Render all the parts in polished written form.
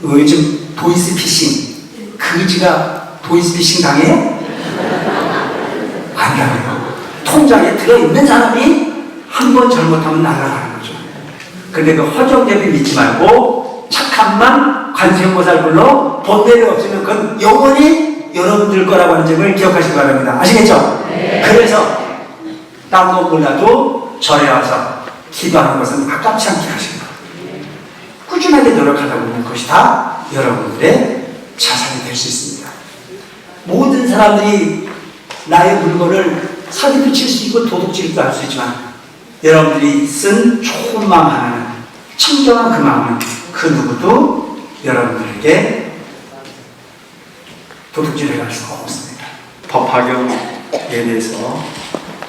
요즘 보이스피싱, 그지가 보이스피싱 당해요? 안 당해요. 통장에 들어있는 사람이 한 번 잘못하면 날아가는 거죠. 근데 그 허정대비 믿지 말고 착함만 관세음보살 불러 본대리 없으면 그건 영원히 여러분들 거라고 하는 점을 기억하시기 바랍니다. 아시겠죠? 네. 그래서 딴 거 몰라도 절에 와서 기도하는 것은 아깝지 않게 하시는 거예요. 꾸준하게 노력하다 보면 그것이 다 여러분들의 자산이 될 수 있습니다. 모든 사람들이 나의 물건을 사기도 칠 수 있고 도둑질도 할 수 있지만 여러분들이 쓴 좋은 마음 하나는, 청정한 그 마음은 그 누구도 여러분들에게 도둑질해 갈 수가 없습니다. 법화경에 대해서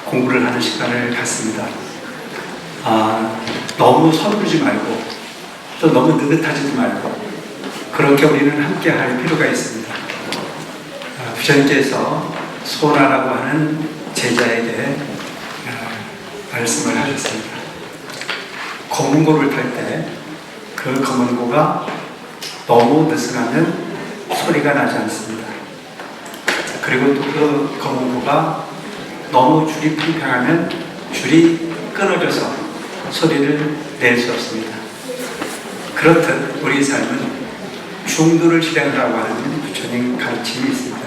공부를 하는 시간을 갖습니다. 너무 서두르지 말고 또 너무 느긋하지도 말고 그렇게 우리는 함께 할 필요가 있습니다. 부처님께서 소라라고 하는 제자에게 말씀을 하셨습니다. 검은고를 탈 때 그 검은고가 너무 느슨하면 소리가 나지 않습니다. 그리고 또 그 검은고가 너무 줄이 팽팽하면 줄이 끊어져서 소리를 낼 수 없습니다. 그렇듯 우리 삶은 중도를 실행하라고 하는 부처님 가르침이 있습니다.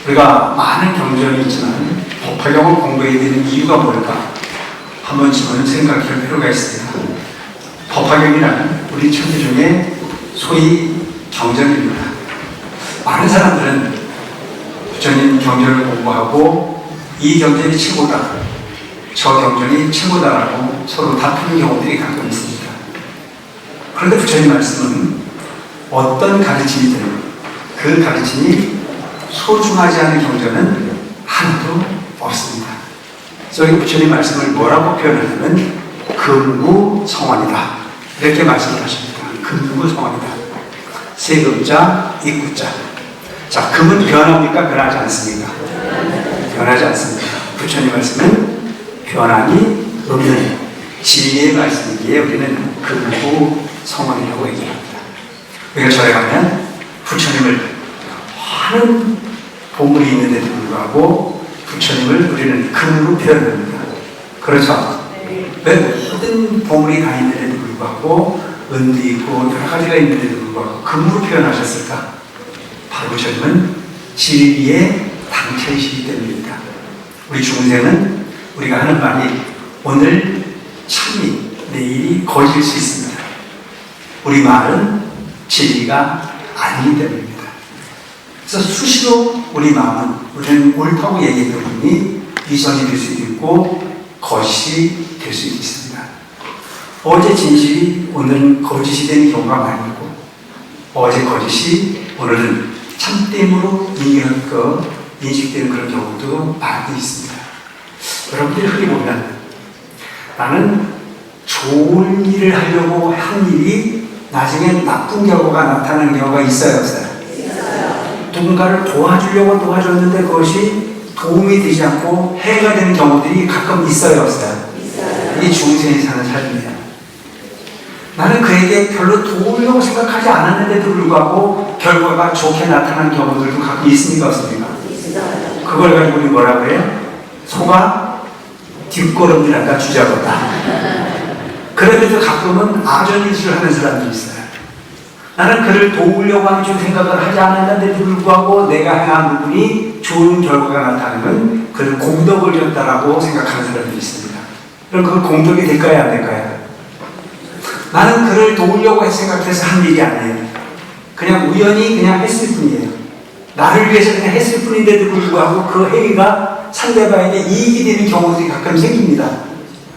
우리가 많은 경전이 있지만 법화경을 공부해야 되는 이유가 뭘까? 한 번쯤은 생각할 필요가 있습니다. 법화경이라는 우리 천지 중에 소위 경전입니다. 많은 사람들은 부처님 경전을 공부하고 이 경전이 최고다, 저 경전이 최고다라고 서로 다투는 경우들이 가끔 있습니다. 그런데 부처님 말씀은 어떤 가르침이든 그 가르침이 소중하지 않은 경전은 하나도 없습니다. 저희 부처님 말씀을 뭐라고 표현하냐면 금구성원이다 이렇게 말씀을 하십니다. 금구성원이다. 세 금자, 이구자. 자, 금은 변합니까? 변하지 않습니까? 변하지 않습니다. 부처님 말씀은 변함이 없는 진리의 말씀이기에 우리는 금구성원이라고 얘기합니다. 우리가 절에 가면 부처님을 많은 보물이 있는데도 불구하고 부처님을 우리는 금으로 표현합니다. 그렇죠? 왜 모든 보물이 다 있는데도 불구하고 은도 있고 여러 가지가 있는데도 불구하고 금으로 표현하셨을까? 바로 부처님은 진리의 당체이시기 때문입니다. 우리 중생은 우리가 하는 말이 오늘 참이 내일이 거짓일 수 있습니다. 우리 말은 진리가 아니기 때문입니다. 그래서 수시로 우리 마음은 우리는 옳다고 얘기했던 분이 위선이 될 수도 있고 거짓이 될 수도 있습니다. 어제 진실이 오늘은 거짓이 되는 경우가 많이 있고 어제 거짓이 오늘은 참됨으로 인식되는 그런 경우도 많이 있습니다. 여러분들이 흔히 보면 나는 좋은 일을 하려고 한 일이 나중에 나쁜 결과가 나타나는 경우가 있어요, 없어요? 누군가를 도와주려고 도와줬는데 그것이 도움이 되지 않고 해가 되는 경우들이 가끔 있어요, 없어요? 이 중생이 사는 삶이에요. 나는 그에게 별로 도우려고 생각하지 않았는데도 불구하고 결과가 좋게 나타나는 경우들도 가끔 있습니까, 없습니까? 그걸 가지고 우리 뭐라 그래요? 소가 뒷걸음질한다, 주작한다. 그런데도 가끔은 아전인수를 하는 사람들이 있어요. 나는 그를 도우려고 하는 생각을 하지 않았는데도 불구하고 내가 행한 부분이 좋은 결과가 나타나면 그를 공덕을 줬다라고 생각하는 사람들이 있습니다. 그럼 그건 공덕이 될까요, 안 될까요? 나는 그를 도우려고 생각해서 한 일이 아니에요. 그냥 우연히 그냥 했을 뿐이에요. 나를 위해서 그냥 했을 뿐인데도 불구하고 그 행위가 상대방에게 이익이 되는 경우들이 가끔 생깁니다.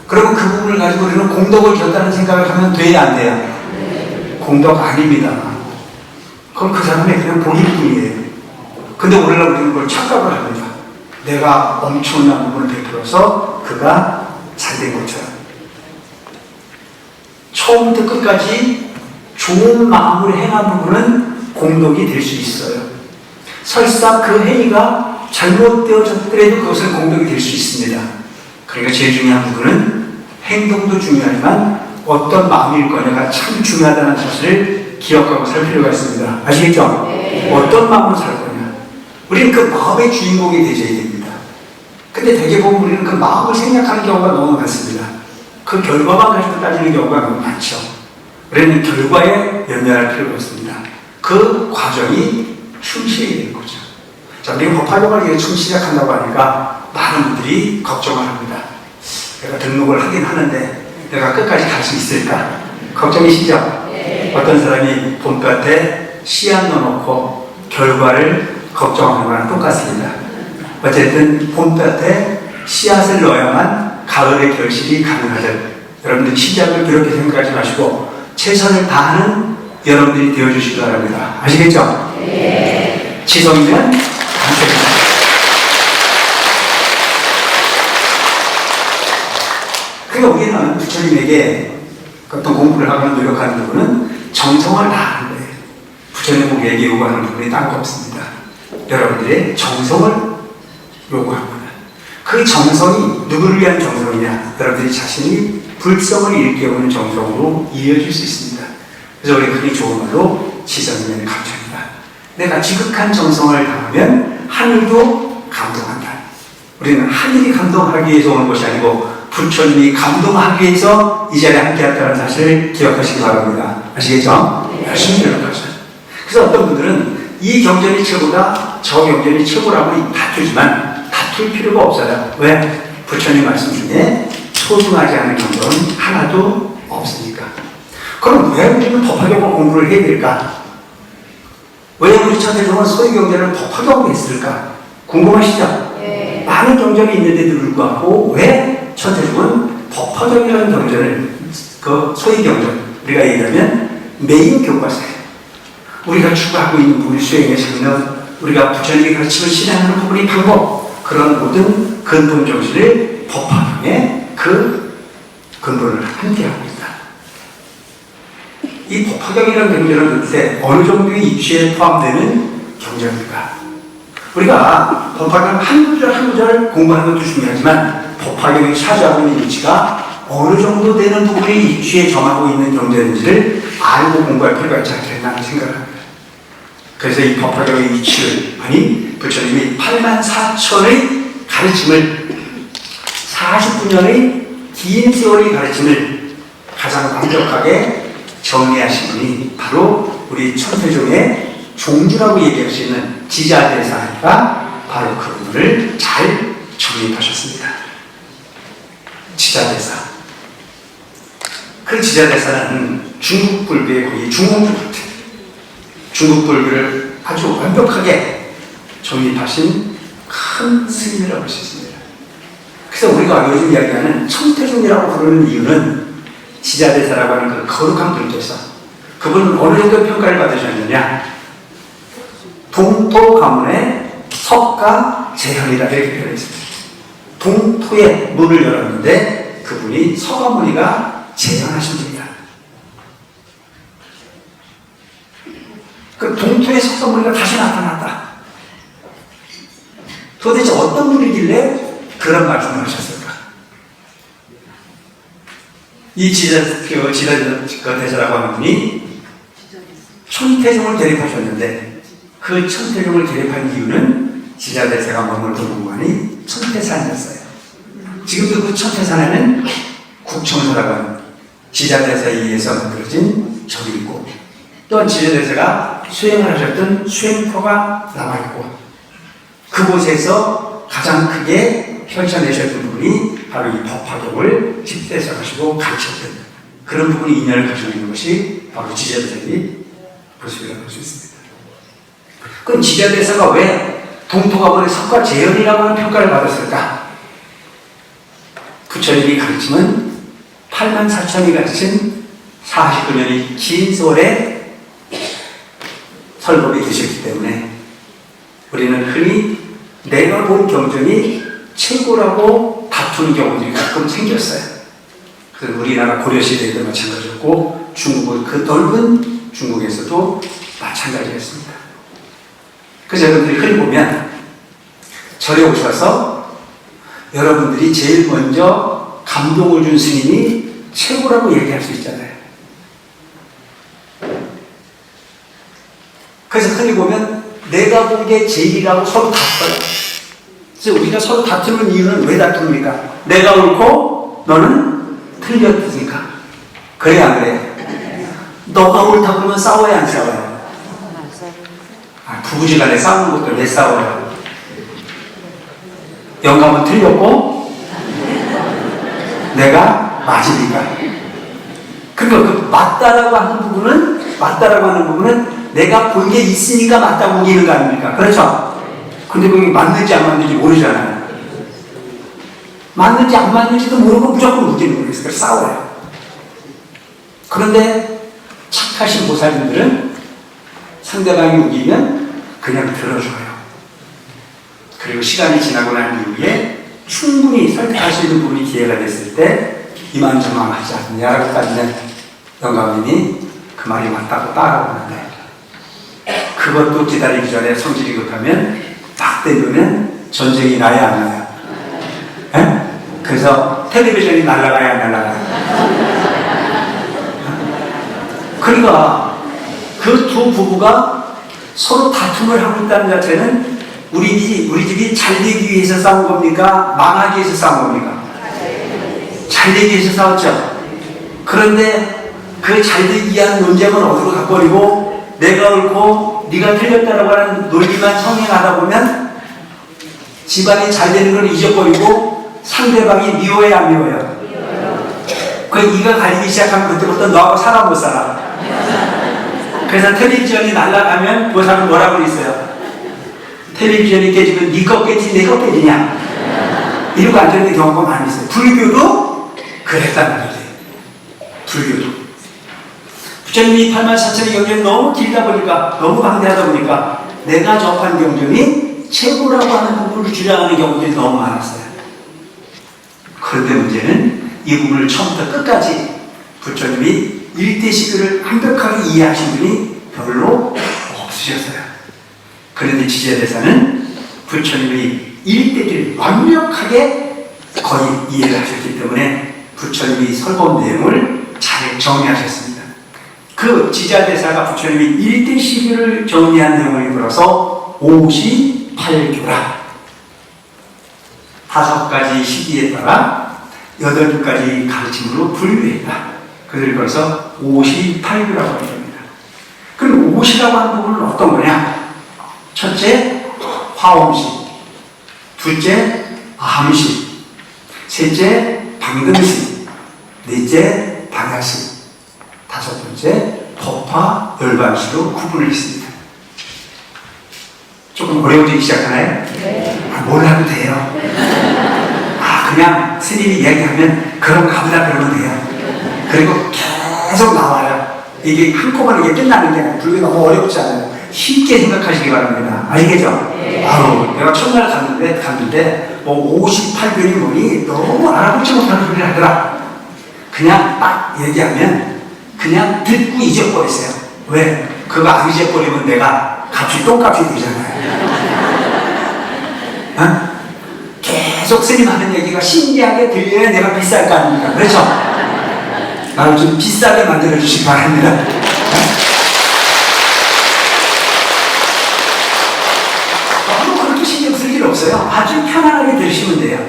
그러면 그 부분을 가지고 우리는 공덕을 줬다는 생각을 하면 돼야 안 돼요? 공덕 아닙니다. 그건 그 사람의 그냥 본인 뿐이에요. 근데 오늘날 우리는 그걸 착각을 합니다. 내가 엄청난 부분을 베풀어서 그가 잘된 것처럼. 처음부터 끝까지 좋은 마음으로 행한 부분은 공덕이 될 수 있어요. 설사 그 행위가 잘못되어졌더라도 그것은 공덕이 될 수 있습니다. 그러니까 제일 중요한 부분은 행동도 중요하지만 어떤 마음일 거냐가 참 중요하다는 사실을 기억하고 살 필요가 있습니다. 아시겠죠? 네. 어떤 마음으로 살 거냐. 우리는 그 마음의 주인공이 되셔야 됩니다. 근데 대개 보면 우리는 그 마음을 생각하는 경우가 너무 많습니다. 그 결과만 가지고 따지는 경우가 너무 많죠. 우리는 결과에 연연할 필요가 없습니다. 그 과정이 충실해야 되는 거죠. 자, 우리가 법화경을 처음 시작한다고 하니까 많은 분들이 걱정을 합니다. 내가 등록을 하긴 하는데 내가 끝까지 갈 수 있을까? 걱정이시죠? 네. 어떤 사람이 봄볕에 씨앗 넣어놓고 결과를 걱정하는 거랑 똑같습니다. 어쨌든 봄볕에 씨앗을 넣어야만 가을의 결실이 가능하듯 여러분들 시작을 그렇게 생각하지 마시고 최선을 다하는 여러분들이 되어주시기 바랍니다. 아시겠죠? 네. 지성이면 감사합니다. 그러니까 우리는 부처님에게 어떤 공부를 하거나 노력하는 부분은 정성을 다하는 거예요. 부처님 우리에게 요구하는 부분이 딴 거 없습니다. 여러분들의 정성을 요구합니다. 그 정성이 누구를 위한 정성이냐? 여러분들이 자신이 불성을 일깨우는 정성으로 이어질 수 있습니다. 그래서 우리 흔히 좋은 말로 지성이면 감천이다. 내가 지극한 정성을 다하면 하늘도 감동한다. 우리는 하늘이 감동하기 위해서 오는 것이 아니고 부처님이 감동하기 위해서 이 자리에 함께했다는 사실을 기억하시기 바랍니다. 아시겠죠? 열심히 노력하세요. 그래서 어떤 분들은 이 경전이 최고다, 저 경전이 최고라고 다투지만 다툴 필요가 없어요. 왜? 부처님 말씀 중에 소중하지 않은 경전은 하나도 없으니까. 그럼 왜 우리는 법화경을 공부를 해야 될까? 왜 우리 천태종은 소위경전을 법화경으로 했을까? 궁금하시죠? 네. 많은 경전이 있는데도 불구하고 왜 천태종은 법화경이라는 경전을, 그 소위경전, 우리가 얘기하면 메인 교과서예요. 우리가 추구하고 있는 부분이 수행의 장면, 우리가 부처님의 가르침을 실행하는 부분의 방법, 그런 모든 근본 정신을 법화경에 그 근본을 함께하고 있다. 이 법화경이라는 경전은 도대체 어느 정도의 이치에 포함되는 경전입니까? 우리가 법화경 한 구절 한 구절 공부하는 것도 중요하지만 법화경이 차지하고 있는 이치가 어느 정도 되는 부분의 이치에 정하고 있는 경전인지를 알고 공부할 필요가 있지 않겠나 생각합니다. 그래서 이 법화경의 이치를, 아니 부처님이 84,000의 가르침을, 49년의 긴 세월의 가르침을 가장 완벽하게 정리하신 분이 바로 우리 천태종의 종주라고 얘기할 수 있는 지자대사가 바로 그분을 잘 정립하셨습니다. 지자대사. 그 지자대사는 중국 불교의 거의 중국 불교를 아주 완벽하게 정립하신 큰 스님이라고 할 수 있습니다. 그래서 우리가 요즘 이야기하는 천태종이라고 부르는 이유는 지자대사라고 하는 그 거룩한 분께서, 그분은 어느 정도 평가를 받으셨느냐? 동토 가문의 석가 재현이라 이렇게 표현했습니다. 동토의 문을 열었는데 그분이 서가모니가 재현하신 분이다. 그 동토의 석가모니가 다시 나타났다. 도대체 어떤 분이길래 그런 말씀을 하셨을까? 이 지자대사라고 하는 분이 천태종을 대립하셨는데 그 천태종을 대립한 이유는 지자대사가 머물던 공간이 천태산이었어요. 지금도 그 천태산에는 국청사라고 하는 지자대사에 의해서 만들어진 절이 있고, 또한 지자대사가 수행을 하셨던 수행터가 남아있고, 그곳에서 가장 크게 펼쳐내셨던 부분이 바로 이 법화경을 집대성하시고 가르쳤던 그런 부분이 인연을 가지고 있는 것이 바로 지자대사의 모습이라고 할 수 있습니다. 그럼 지자대사가 왜 동토가문의 석가 재현이라고 하는 평가를 받았을까? 부처님이 가르침은 84,000이 가르친 49년의 긴 세월의 설법이 되셨기 때문에 우리는 흔히 내가 본 경전이 최고라고 다투는 경우들이 가끔 생겼어요. 그래서 우리나라 고려시대에도 마찬가지였고 중국은 그 넓은 중국에서도 마찬가지였습니다. 그래서 여러분들이 흔히 보면 절에 오셔서 여러분들이 제일 먼저 감동을 준 스님이 최고라고 얘기할 수 있잖아요. 그래서 흔히 보면 내가 본 게 제일이라고 서로 다퉈요. 그래서 우리가 서로 다투는 이유는 왜 다툽니까? 내가 옳고 너는 틀렸으니까. 그래 안 그래? 너가 옳다 그러면 싸워야 안 싸워요? 부부지간에 싸우는 것도 왜 싸워요? 영감은 틀렸고 내가 맞으니까. 그러니까 그 맞다라고 하는 부분은 내가 본 게 있으니까 맞다고 우기는 거 아닙니까? 그렇죠? 근데 그게 맞는지 안 맞는지 모르잖아요. 맞는지 안 맞는지도 모르고 무조건 우기는 거예요. 그래서 싸워요. 그런데 착하신 보살님들은 상대방이 우기면 그냥 들어줘요. 그리고 시간이 지나고 난 이후에 충분히 설득할 수 있는 부분이 기회가 됐을 때 이만저만 하지 않느냐라고까지는 영감님이 그 말이 맞다고 따라오는데, 그것도 기다리기 전에 성질이 급하면 딱 되면 전쟁이 나야 안 나요? 에? 그래서 텔레비전이 날아가야 안 날아가요? 그러니까 그 두 부부가 서로 다툼을 하고 있다는 자체는 우리 집이 잘 되기 위해서 싸운 겁니까? 망하기 위해서 싸운 겁니까? 잘 되기 위해서 싸웠죠. 그런데 그 잘 되기 위한 논쟁은 어디로 가버리고 내가 옳고 네가 틀렸다라고 하는 논리만 성행하다 보면 집안이 잘 되는 걸 잊어버리고 상대방이 미워해 안 미워요? 그 이가 갈리기 시작하면 그때부터 너하고 살아 못 살아. 그래서 텔레비전이 날아가면 보살은 뭐라고 그랬어요? 텔레비전이 깨지면 네 거 깨지 내 거 깨지냐? 이러고 앉아있는 경우가 많이 있어요. 불교도 그랬단 말이에요. 불교도. 부처님이 84,000의 경전이 너무 길다 보니까, 너무 방대하다 보니까 내가 접한 경전이 최고라고 하는 부분을 주장하는 경우들이 너무 많았어요. 그런데 문제는 이 부분을 처음부터 끝까지 부처님이 일대시교를 완벽하게 이해하신 분이 별로 없으셨어요. 그런데 지제대사는 부처님이 일대를 완벽하게 거의 이해를 하셨기 때문에 부처님이 설법 내용을 잘 정리하셨습니다. 그 지자대사가 부처님이 일대시교를 정리한 내용을 이끌어서 58교라. 5가지 시기에 따라 8가지 가르침으로 분류했다. 그들 그래서 58교라고 합니다. 그럼 50이라고 하는 부분은 어떤 거냐? 첫째, 화엄시. 둘째, 암시. 셋째, 방금시. 넷째, 방야시. 5번째, 법화, 열반시로 구분을 했습니다. 조금 어려워지기 시작하나요? 네. 몰라도 돼요. 그냥 스님이 이야기하면 그럼 가보다 그러면 돼요. 그리고 계속 나와요. 이게 한꺼번에 이게 끝나는 게 아니라 불교가 너무 어렵지 않아요. 쉽게 생각하시기 바랍니다. 알겠죠? 네. 내가 첫날 갔는데 뭐 58교니 뭐니 너무 알아보지 못하는 소리를 하더라. 그냥 딱 얘기하면 그냥 듣고 잊어버렸어요. 왜? 그거 안 잊어버리면 내가 값이 똥값이 되잖아요. 어? 계속 스님 하는 얘기가 신기하게 들려야 내가 비쌀 거 아닙니까? 그렇죠? 나를 좀 비싸게 만들어주시기 바랍니다. 너무 그렇게 신경 쓸 일 없어요. 아주 편안하게 들으시면 돼요.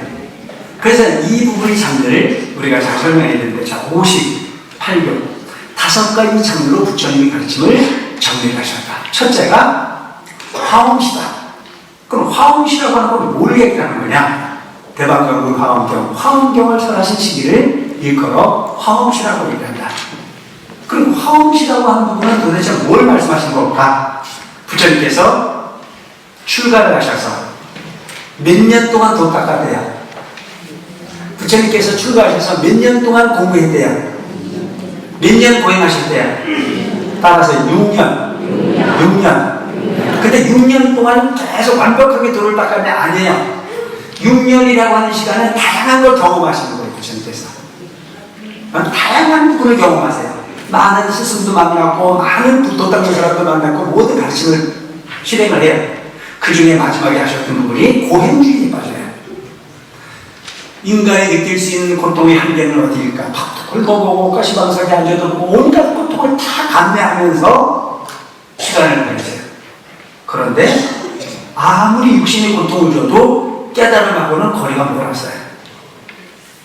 그래서 이 부분의 장르를 우리가 잘 설명했는데, 자, 58교. 5가지 장르로 부처님이 가르침을 정리하셨다. 첫째가 화엄시다. 그럼 화엄시라고 하는 건 뭘 얘기하는 거냐? 대방경은 화엄경, 화엄경을 설하신 시기를 일컬어 화엄시라고 얘기한다. 그럼 화엄시라고 하는 부분은 도대체 뭘 말씀하신 걸까? 부처님께서 출가를 하셔서 몇 년 동안 돈 닦았대요? 부처님께서 출가하셔서 몇 년 동안 공부했대요? 몇 년 고행하셨대요? 따라서 6년. 근데 6년 동안 계속 완벽하게 돈을 닦았는데 아니에요. 6년이라고 하는 시간은 다양한 걸 경험하시는 거예요, 부처님께서. 다양한 부분을 경험하세요. 많은 스승도 만났고, 많은 돈 닦는 사람도 만났고, 모든 가르침을 실행을 해요. 그 중에 마지막에 하셨던 부분이 고행주의에 빠져요. 인간이 느낄 수 있는 고통의 한계는 어디일까? 박독을 거보고 가시방석에 앉아도 온갖 고통을 다 감내하면서 시간을 보내세요. 그런데 아무리 육신의 고통을 줘도 깨달음하고는 거리가 멀었어요.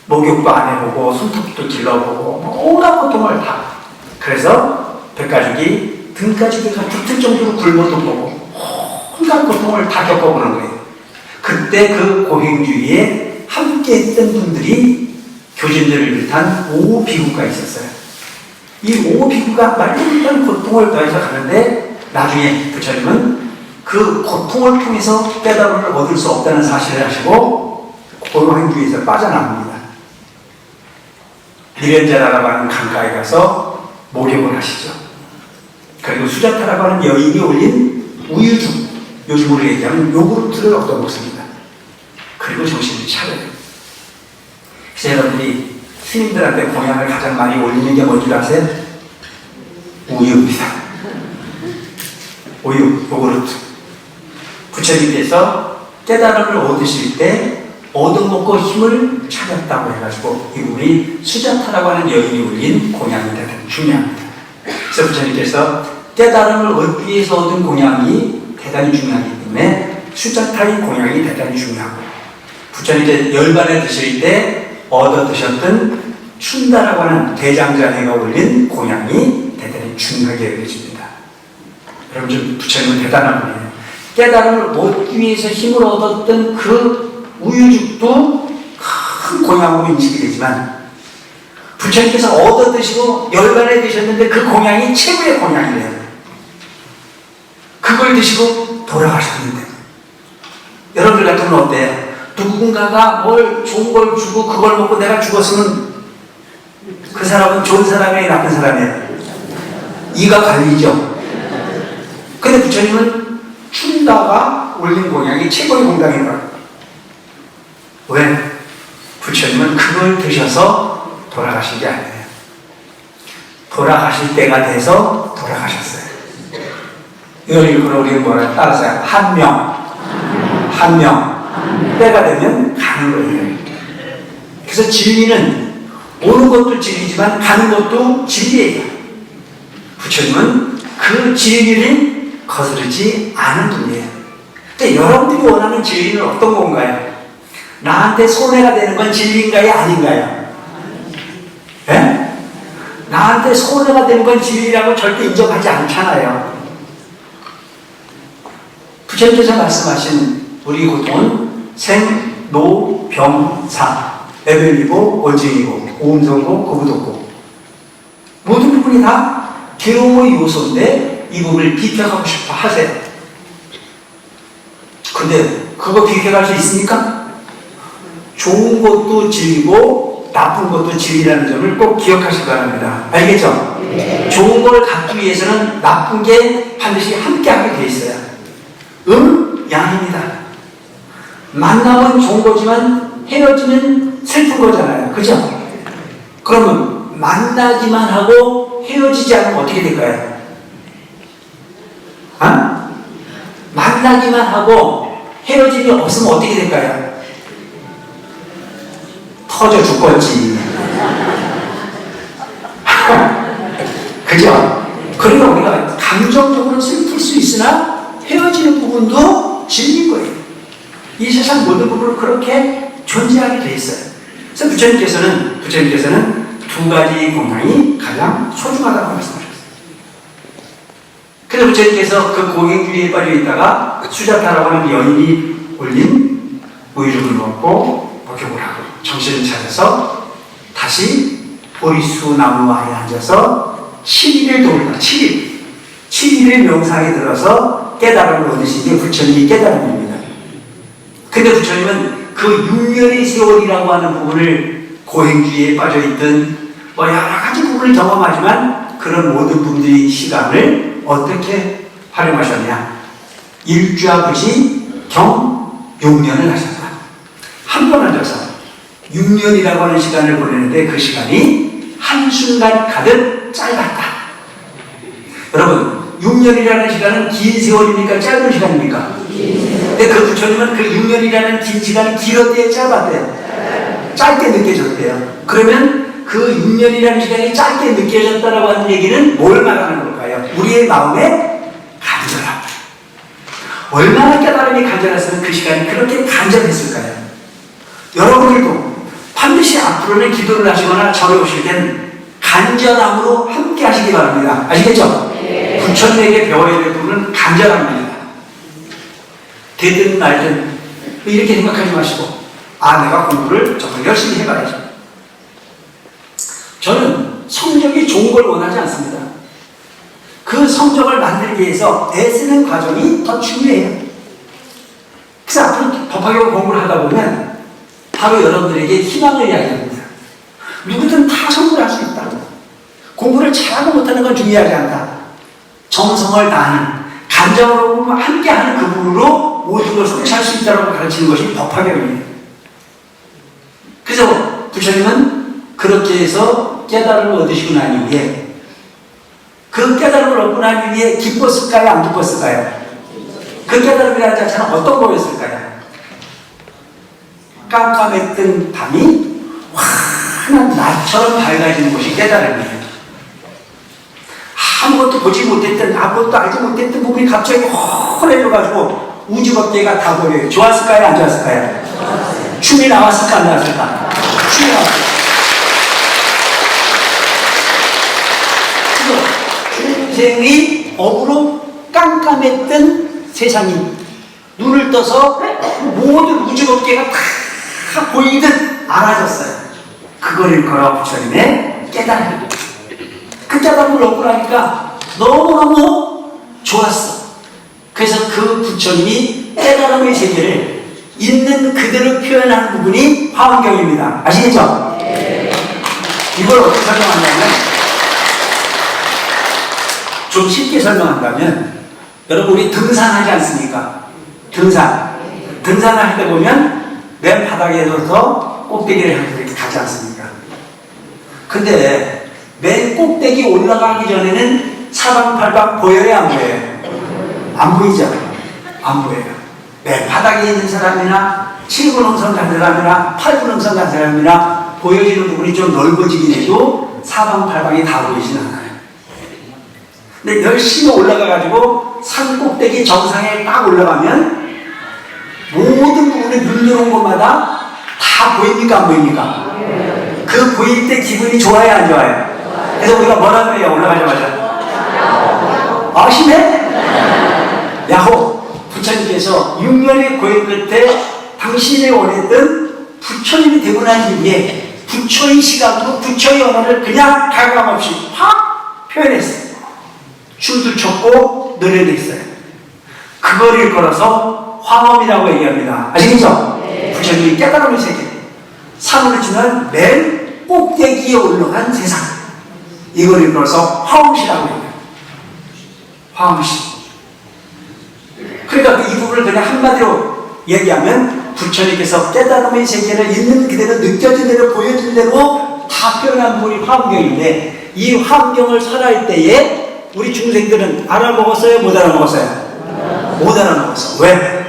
목욕도 안 해보고 손톱도 길러보고 온갖 고통을 다. 그래서 백가족이 등까지 붙을 정도로 굶어도 보고 온갖 고통을 다 겪어보는 거예요. 그때 그 고행주의에 함께 했던 분들이 교진들을 비롯한 5비구가 있었어요. 이 5비구가 말끔한 고통을 더해서 가는데 나중에 부처님은 그 고통을 통해서 깨달음을 얻을 수 없다는 사실을 아시고 고행주의에서 빠져나옵니다. 미련자라고 하는 강가에 가서 목욕을 하시죠. 그리고 수자타라고 하는 여인이 올린 우유죽, 요즘으로 얘기하면 요구르트를 얻어먹습니다. 그리고 정신을 차려요. 그래서 여러분이 스님들한테 공양을 가장 많이 올리는 게 뭔지 아세요? 우유입니다. 우유, 요구르트. 부처님께서 깨달음을 얻으실 때 얻어먹고 힘을 차렸다고 해가지고 이 부분이 수자타라고 하는 여인이 올린 공양이 대단히 중요합니다. 그래서 부처님께서 깨달음을 얻기 위해서 얻은 공양이 대단히 중요하기 때문에 수자타의 공양이 대단히 중요하고 부처님께 열반에 드실 때 얻어 드셨던 춘다라고 하는 대장자네가 올린 공양이 대단히 중요하게 여겨집니다. 여러분 좀 부처님은 대단한 분이에요. 깨달음을 얻기 위해서 힘을 얻었던 그 우유죽도 큰 공양으로 인식이 되지만 부처님께서 얻어 드시고 열반에 드셨는데 그 공양이 최고의 공양이래요. 그걸 드시고 돌아가셨는데 여러분들 같으면 어때요? 누군가가 뭘 좋은 걸 주고 그걸 먹고 내가 죽었으면 그 사람은 좋은 사람이에요, 나쁜 사람이에요? 이가 갈리죠. 근데 부처님은 춘다가 올린 공양이 최고의 공양인 거예요. 왜? 부처님은 그걸 드셔서 돌아가신 게 아니에요. 돌아가실 때가 돼서 돌아가셨어요. 이걸 일부러 우리가 뭐라 따라서요? 한 명 때가 되면 가는 거예요. 그래서 진리는 오는 것도 진리지만 가는 것도 진리예요. 부처님은 그 진리를 거스르지 않은 분이에요. 근데 여러분들이 원하는 진리는 어떤 건가요? 나한테 손해가 되는 건 진리인가요? 아닌가요? 예? 나한테 손해가 되는 건 진리라고 절대 인정하지 않잖아요. 부처님께서 말씀하신 우리 고통은 생, 노, 병, 사, 애별이고 원증이고 오음성고 거부도고 모든 부분이 다 괴로움의 요소인데 이 부분을 비켜가고 싶어 하세요. 근데 그거 비켜갈 수 있습니까? 좋은 것도 진리고 나쁜 것도 진리라는 점을 꼭 기억하시기 바랍니다. 알겠죠? 네. 좋은 걸 갖기 위해서는 나쁜 게 반드시 함께하게 돼 있어요. 양입니다. 만나면 좋은 거지만 헤어지면 슬픈 거잖아요. 그죠? 그러면 만나기만 하고 헤어지지 않으면 어떻게 될까요? 만나기만 하고 헤어짐이 없으면 어떻게 될까요? 터져 죽겠지. 그죠? 그러니까 우리가 감정적으로 슬플 수 있으나 헤어지는 부분도 진리인 거예요. 이 세상 모든 부분은 그렇게 존재하게 돼 있어요. 그래서 부처님께서는 두 가지 공양이 가장 소중하다고 말씀하셨어요. 그래서 부처님께서 그 고행주의에 빠져 있다가 수자타라고 하는 여인이 올린 우유죽을 먹고 목욕을 하고 정신을 차려서 다시 보리수 나무 아래 앉아서 7일을 돕니다. 7일을 명상에 들어서 깨달음을 얻으신 게 부처님의 깨달음입니다. 근데 부처님은 그 6년의 세월이라고 하는 부분을 고행주의에 빠져있던 여러 가지 부분을 경험하지만 그런 모든 분들의 시간을 어떻게 활용하셨냐? 일주아부지 경 6년을 하셨다. 한 번 앉아서 6년이라고 하는 시간을 보내는데 그 시간이 한순간 가득 짧았다. 여러분 6년이라는 시간은 긴 세월입니까? 짧은 시간입니까? 근데 그 부처님은 그 6년이라는 긴 시간이 길었대요? 짧았대요? 짧게 느껴졌대요. 그러면 그 6년이라는 시간이 짧게 느껴졌다라고 하는 얘기는 뭘 말하는 걸까요? 우리의 마음에 간절함. 얼마나 깨달음이 간절했으면 그 시간이 그렇게 간절했을까요? 여러분들도 반드시 앞으로는 기도를 하시거나 절에 오실 때는 간절함으로 함께 하시기 바랍니다. 아시겠죠? 네. 부처님에게 배워야 될 부분은 간절함입니다. 되든 말든 이렇게 생각하지 마시고 내가 공부를 정말 열심히 해봐야죠. 저는 성적이 좋은 걸 원하지 않습니다. 그 성적을 만들기 위해서 애쓰는 과정이 더 중요해요. 그래서 앞으로 법학교 공부를 하다 보면 바로 여러분들에게 희망을 이야기합니다. 누구든 다 성공할 수 있다. 공부를 잘하고 못하는 건 중요하지 않다. 정성을 다하는, 감정으로 함께하는 그 부분으로 모든 것을 살 수 있다고 가르치는 것이 법학교입니다. 그래서 부처님은 그렇게 해서 깨달음을 얻으시고 난 이후에 그 깨달음을 얻고 난 이후에 기뻤을까요? 안 기뻤을까요? 그 깨달음이라는 자체는 어떤 거였을까요? 깜깜했던 밤이 환한 낮처럼 밝아지는 것이 깨달음이에요. 아무것도 보지 못했던, 아무것도 알지 못했던 부분이 갑자기 훤해져가지고 우주법계가 다 보여요. 좋았을까요? 안 좋았을까요? 춤이 나왔을까? 안 나왔을까? 춤이 나왔을까? 중생의 업으로 깜깜했던 세상이 눈을 떠서 모든 우주법계가 다 보이듯 알아졌어요. 그걸 일컬어 부처님의 깨달음. 그 깨달음을 얻고 나니까 너무너무 좋았어. 그래서 그 부처님이 깨달음의 세계를 있는 그대로 표현하는 부분이 화엄경입니다. 아시겠죠? 이걸 어떻게 설명하냐면, 좀 쉽게 설명한다면, 여러분 우리 등산하지 않습니까? 등산을 할 때 보면 맨 바닥에 서서 꼭대기를 향해서 가지 않습니까? 근데 맨 꼭대기 올라가기 전에는 사방팔방 보여요, 안 보여요? 안 보이죠? 안 보여요. 맨 바닥에 있는 사람이나 7분음선 간 사람이나 8분음선 간 사람이나 보여지는 부분이 좀 넓어지긴 해도 사방팔방이 다 보이진 않아요. 근데 열심히 올라가가지고 산 꼭대기 정상에 딱 올라가면 모든 부분에 눈 들어온 곳마다 다 보입니까? 안 보입니까? 그 보일 때 기분이 좋아요? 안 좋아요? 그래서 우리가 뭐라 그래요? 올라가자마자 심해? 야호! 부처님께서 6년의 고행 끝에 당신이 원했던 부처님이 되고 난 이후에 부처의 시각으로 부처의 언어를 그냥 가감없이 확 표현했어요. 춤도 췄고 노래도 했어요. 그걸 일컬어서 화엄이라고 얘기합니다. 아시겠죠? 네. 부처님이 깨달음의 세계, 산으로 치면 맨 꼭대기에 올라간 세상, 이걸 일컬어서 화엄시라고 합니다. 화엄시. 그러니까 이 부분을 그냥 한마디로 얘기하면 부처님께서 깨달음의 세계를 있는 그대로 느껴진 대로 보여진 대로 다 표현한 부분이 화엄경인데, 이 화엄경을 설할 때에 우리 중생들은 알아먹었어요? 못 알아먹었어요? 못 알아먹었어. 왜?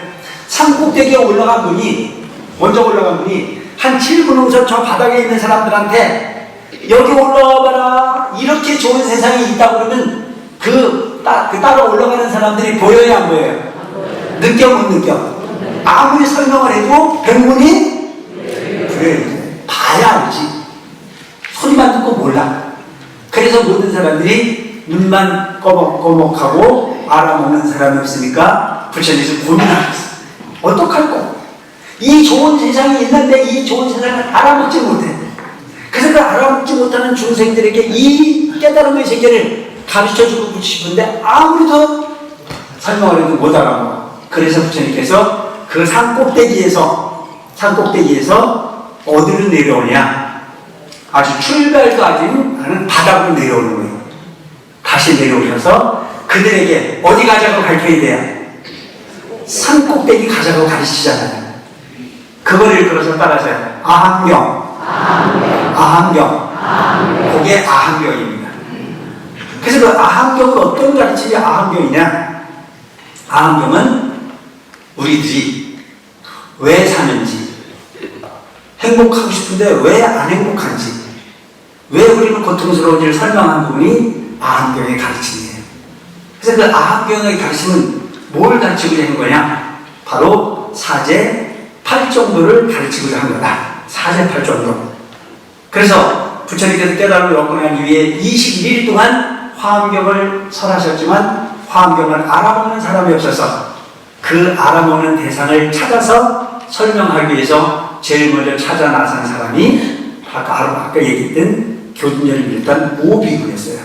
산 꼭대기에 올라간 분이, 먼저 올라간 분이 한 7분음선 저 바닥에 있는 사람들한테 여기 올라와봐라, 이렇게 좋은 세상이 있다고 그러면 그 따라 올라가는 사람들이 보여요? 안 보여요? 느껴? 못 느껴? 아무리 설명을 해도 백문이 불여일견. 봐야 알지. 소리만 듣고 몰라. 그래서 모든 사람들이 눈만 꺼먹꺼먹하고 알아먹는 사람이 없으니까 부처님께서 고민하셨어요. 어떡할 거야? 이 좋은 세상이 있는데 이 좋은 세상을 알아먹지 못해. 그래서 그 알아먹지 못하는 중생들에게 이 깨달음의 세계를 가르쳐주고 싶은데 아무리 더 설명을 해도 못 알아먹어. 그래서 부처님께서 그 산 꼭대기에서 어디로 내려오냐? 아주 출발도 하지 않은 바닥으로 내려오는 거예요. 다시 내려오셔서 그들에게 어디 가자고 가르쳐야 돼요? 산 꼭대기 가자고 가르치잖아요. 그걸 일컬어서 따라서요. 아함경. 그게 아함경입니다. 그래서 그 아함경을 어떤 가르침이 아함경이냐? 아함경은 우리들이 왜 사는지, 행복하고 싶은데 왜 안 행복한지, 왜 우리는 고통스러운지를 설명한 부분이 아함경의 가르침이에요. 그래서 그 아함경의 가르침은 뭘 가르치고자 한 거냐? 바로 사제 8정도를 가르치고자 한 거다. 사제 8정도. 그래서 부처님께서 깨달음을 얻고 난 이후에 21일 동안 화엄경을 설하셨지만 화엄경을 알아먹는 사람이 없어서 그 알아먹는 대상을 찾아서 설명하기 위해서 제일 먼저 찾아 나선 사람이 아까 얘기했던 교준열을 비롯한 5비구였어요.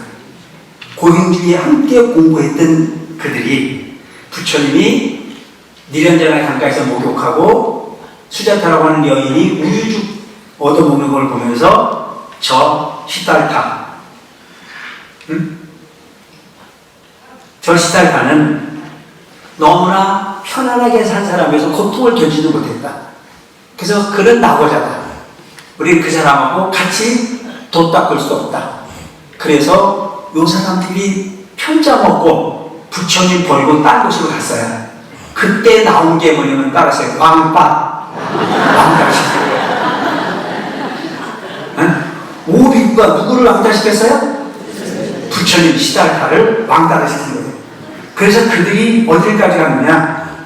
고행주에 함께 공부했던 그들이 부처님이 니련자나 강가에서 목욕하고 수자타라고 하는 여인이 우유죽 얻어먹는 걸 보면서 저 시달타, 저 시달타는 너무나 편안하게 산 사람에서 고통을 견디지 못했다. 그래서 그는 낙오자다. 우리 그 사람하고 같이 도 닦을 수 없다. 그래서 요 사람들이 편자 먹고 부처님 버리고 딴 곳으로 갔어요. 그때 나온 게 뭐냐면 따라서요. 왕따시켰어요. 오비구가 누구를 왕따시켰어요? 부처님 시달타를 왕따를 시킨 거예요. 그래서 그들이 어디까지 갔느냐?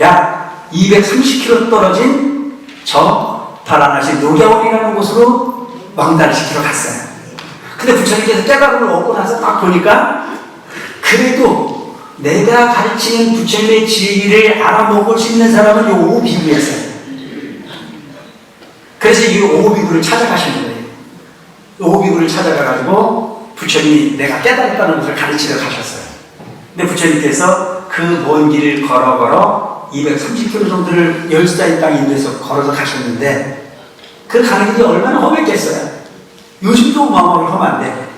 약 230km 떨어진 저 바라나시 녹야원이라는 곳으로 왕따를 시키러 갔어요. 근데 부처님께서 깨달음을 얻고 나서 딱 보니까 그래도 내가 가르치는 부처님의 진리를 알아먹을 수 있는 사람은 이 오비구였어요. 그래서 이 오비구를 찾아가시는 거예요. 오비구를 찾아가가지고 부처님이 내가 깨달았다는 것을 가르치러 가셨어요. 근데 부처님께서 그 먼 길을 걸어 230km 정도를 열수자의 땅 인도에서 걸어서 가셨는데 그 가는 길이 얼마나 험했겠어요. 요즘도 마음으로 험한데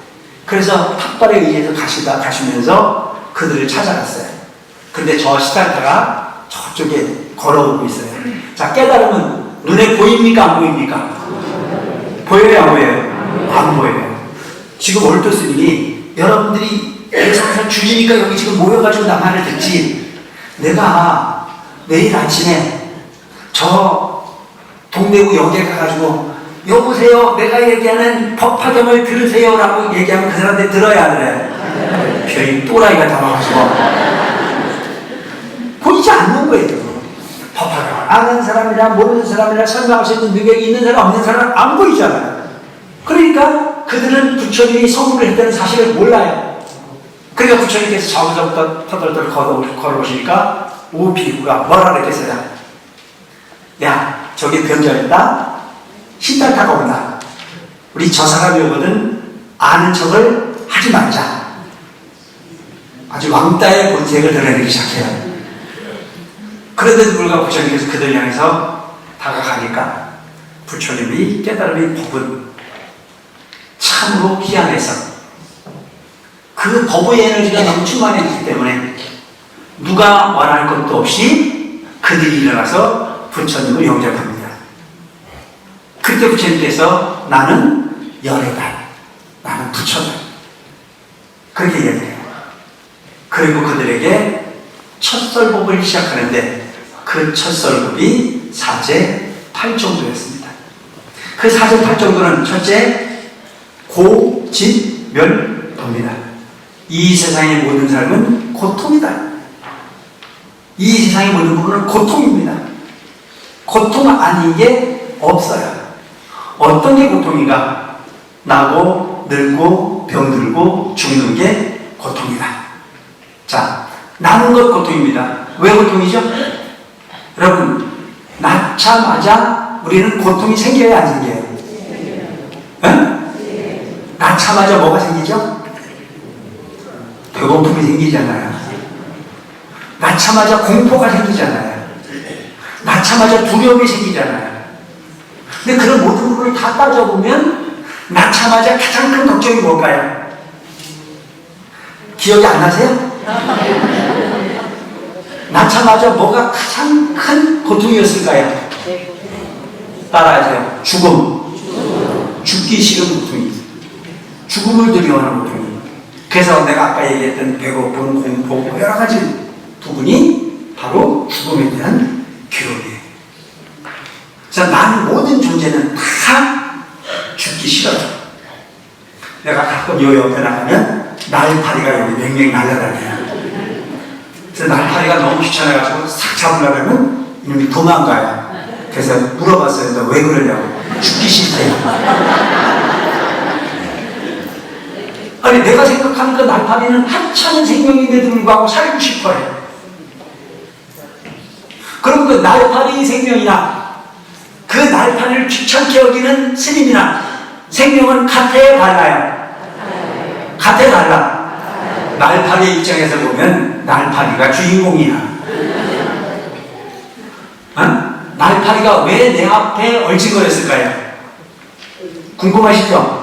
그래서 탑발에 의해서 가시면서 그들을 찾아갔어요. 근데 저 시달타가 저쪽에 걸어오고 있어요. 자, 깨달음은 눈에 보입니까? 안 보입니까? 보여요? 안 보여요? 안 보여요. 지금 월도 스님이 여러분들이 예상상 주지니까 여기 지금 모여가지고 나 말을 듣지. 내가 내일 아침에 저 동대구 역에 가가지고 여보세요, 내가 얘기하는 법화경을 들으세요 라고 얘기하면 그 사람들이 들어야 안 들어요? 별이 또라이가 나와가지고 보이지 않는 거예요. 법화경을 아는 사람이나 모르는 사람이나 설명할 수 있는 능력이 있는 사람 없는 사람 안 보이잖아요. 그러니까 그들은 부처님이 성불을 했다는 사실을 몰라요. 그러니까 부처님께서 저부터 터덜터덜 걸어오시니까 오비구가 뭐라 그랬겠어요? 야, 저기 변절했다. 시달타가 온다. 우리 저 사람이 오거든 아는 척을 하지 말자. 아주 왕따의 본색을 드러내기 시작해요. 그런데도 불구하고 부처님께서 그들 향해서 다가가니까 부처님이 깨달음의 법은 참으로 희한해서 그 법의 에너지가 너무 충만했기 때문에 누가 원할 것도 없이 그들이 일어나서 부처님을 영접합니다. 그때 부처님께서 나는 열애다. 나는 부처다. 그렇게 얘기해요. 그리고 그들에게 첫 설법을 시작하는데 그 첫 설법이 사제 8정도였습니다. 그 사제 8정도는 첫째, 고, 진, 멸, 도입니다. 이 세상의 모든 삶은 고통이다. 이 세상의 모든 부분은 고통입니다. 고통 아닌 게 없어요. 어떤 게 고통인가? 나고, 늙고, 병들고, 죽는 게 고통이다. 자, 나는 것 고통입니다. 왜 고통이죠? 여러분, 낳자마자 우리는 고통이 생겨야 안 생겨요? 응? 낳자마자 뭐가 생기죠? 배고픔이 생기잖아요. 낳자마자 공포가 생기잖아요. 낳자마자 두려움이 생기잖아요. 근데 그런 모든 부분을 다 따져보면 낳자마자 가장 큰 걱정이 뭘까요? 기억이 안 나세요? 낳자마자 뭐가 가장 큰 고통이었을까요? 따라하세요. 죽음. 죽기 싫은 고통이. 죽음을 두려워하는 고통이. 그래서 내가 아까 얘기했던 배고픔, 공포, 여러 가지 부분이 바로 죽음에 대한 기록이에요. 그래서 난 모든 존재는 다 죽기 싫어요. 내가 가끔 요 옆에 나가면 날파리가 여기 맹맹 날아다녀요. 그래서 날 내가 너무 귀찮아가지고 싹 잡으려면 이놈이 도망가요. 그래서 물어봤어요. 너 왜 그러냐고. 죽기 싫대요. 아니 내가 생각하는 그 날파리는 한참 생명인데도 불구하고 살고 싶어요. 그럼 그 날파리 생명이나 그 날파리를 귀찮게 여기는 스님이나 생명은 같아요, 달라요? 같아요, 달라? 날파리 입장에서 보면 날파리가 주인공이야. 어? 날파리가 왜 내 앞에 얼씬거렸을까요? 궁금하시죠?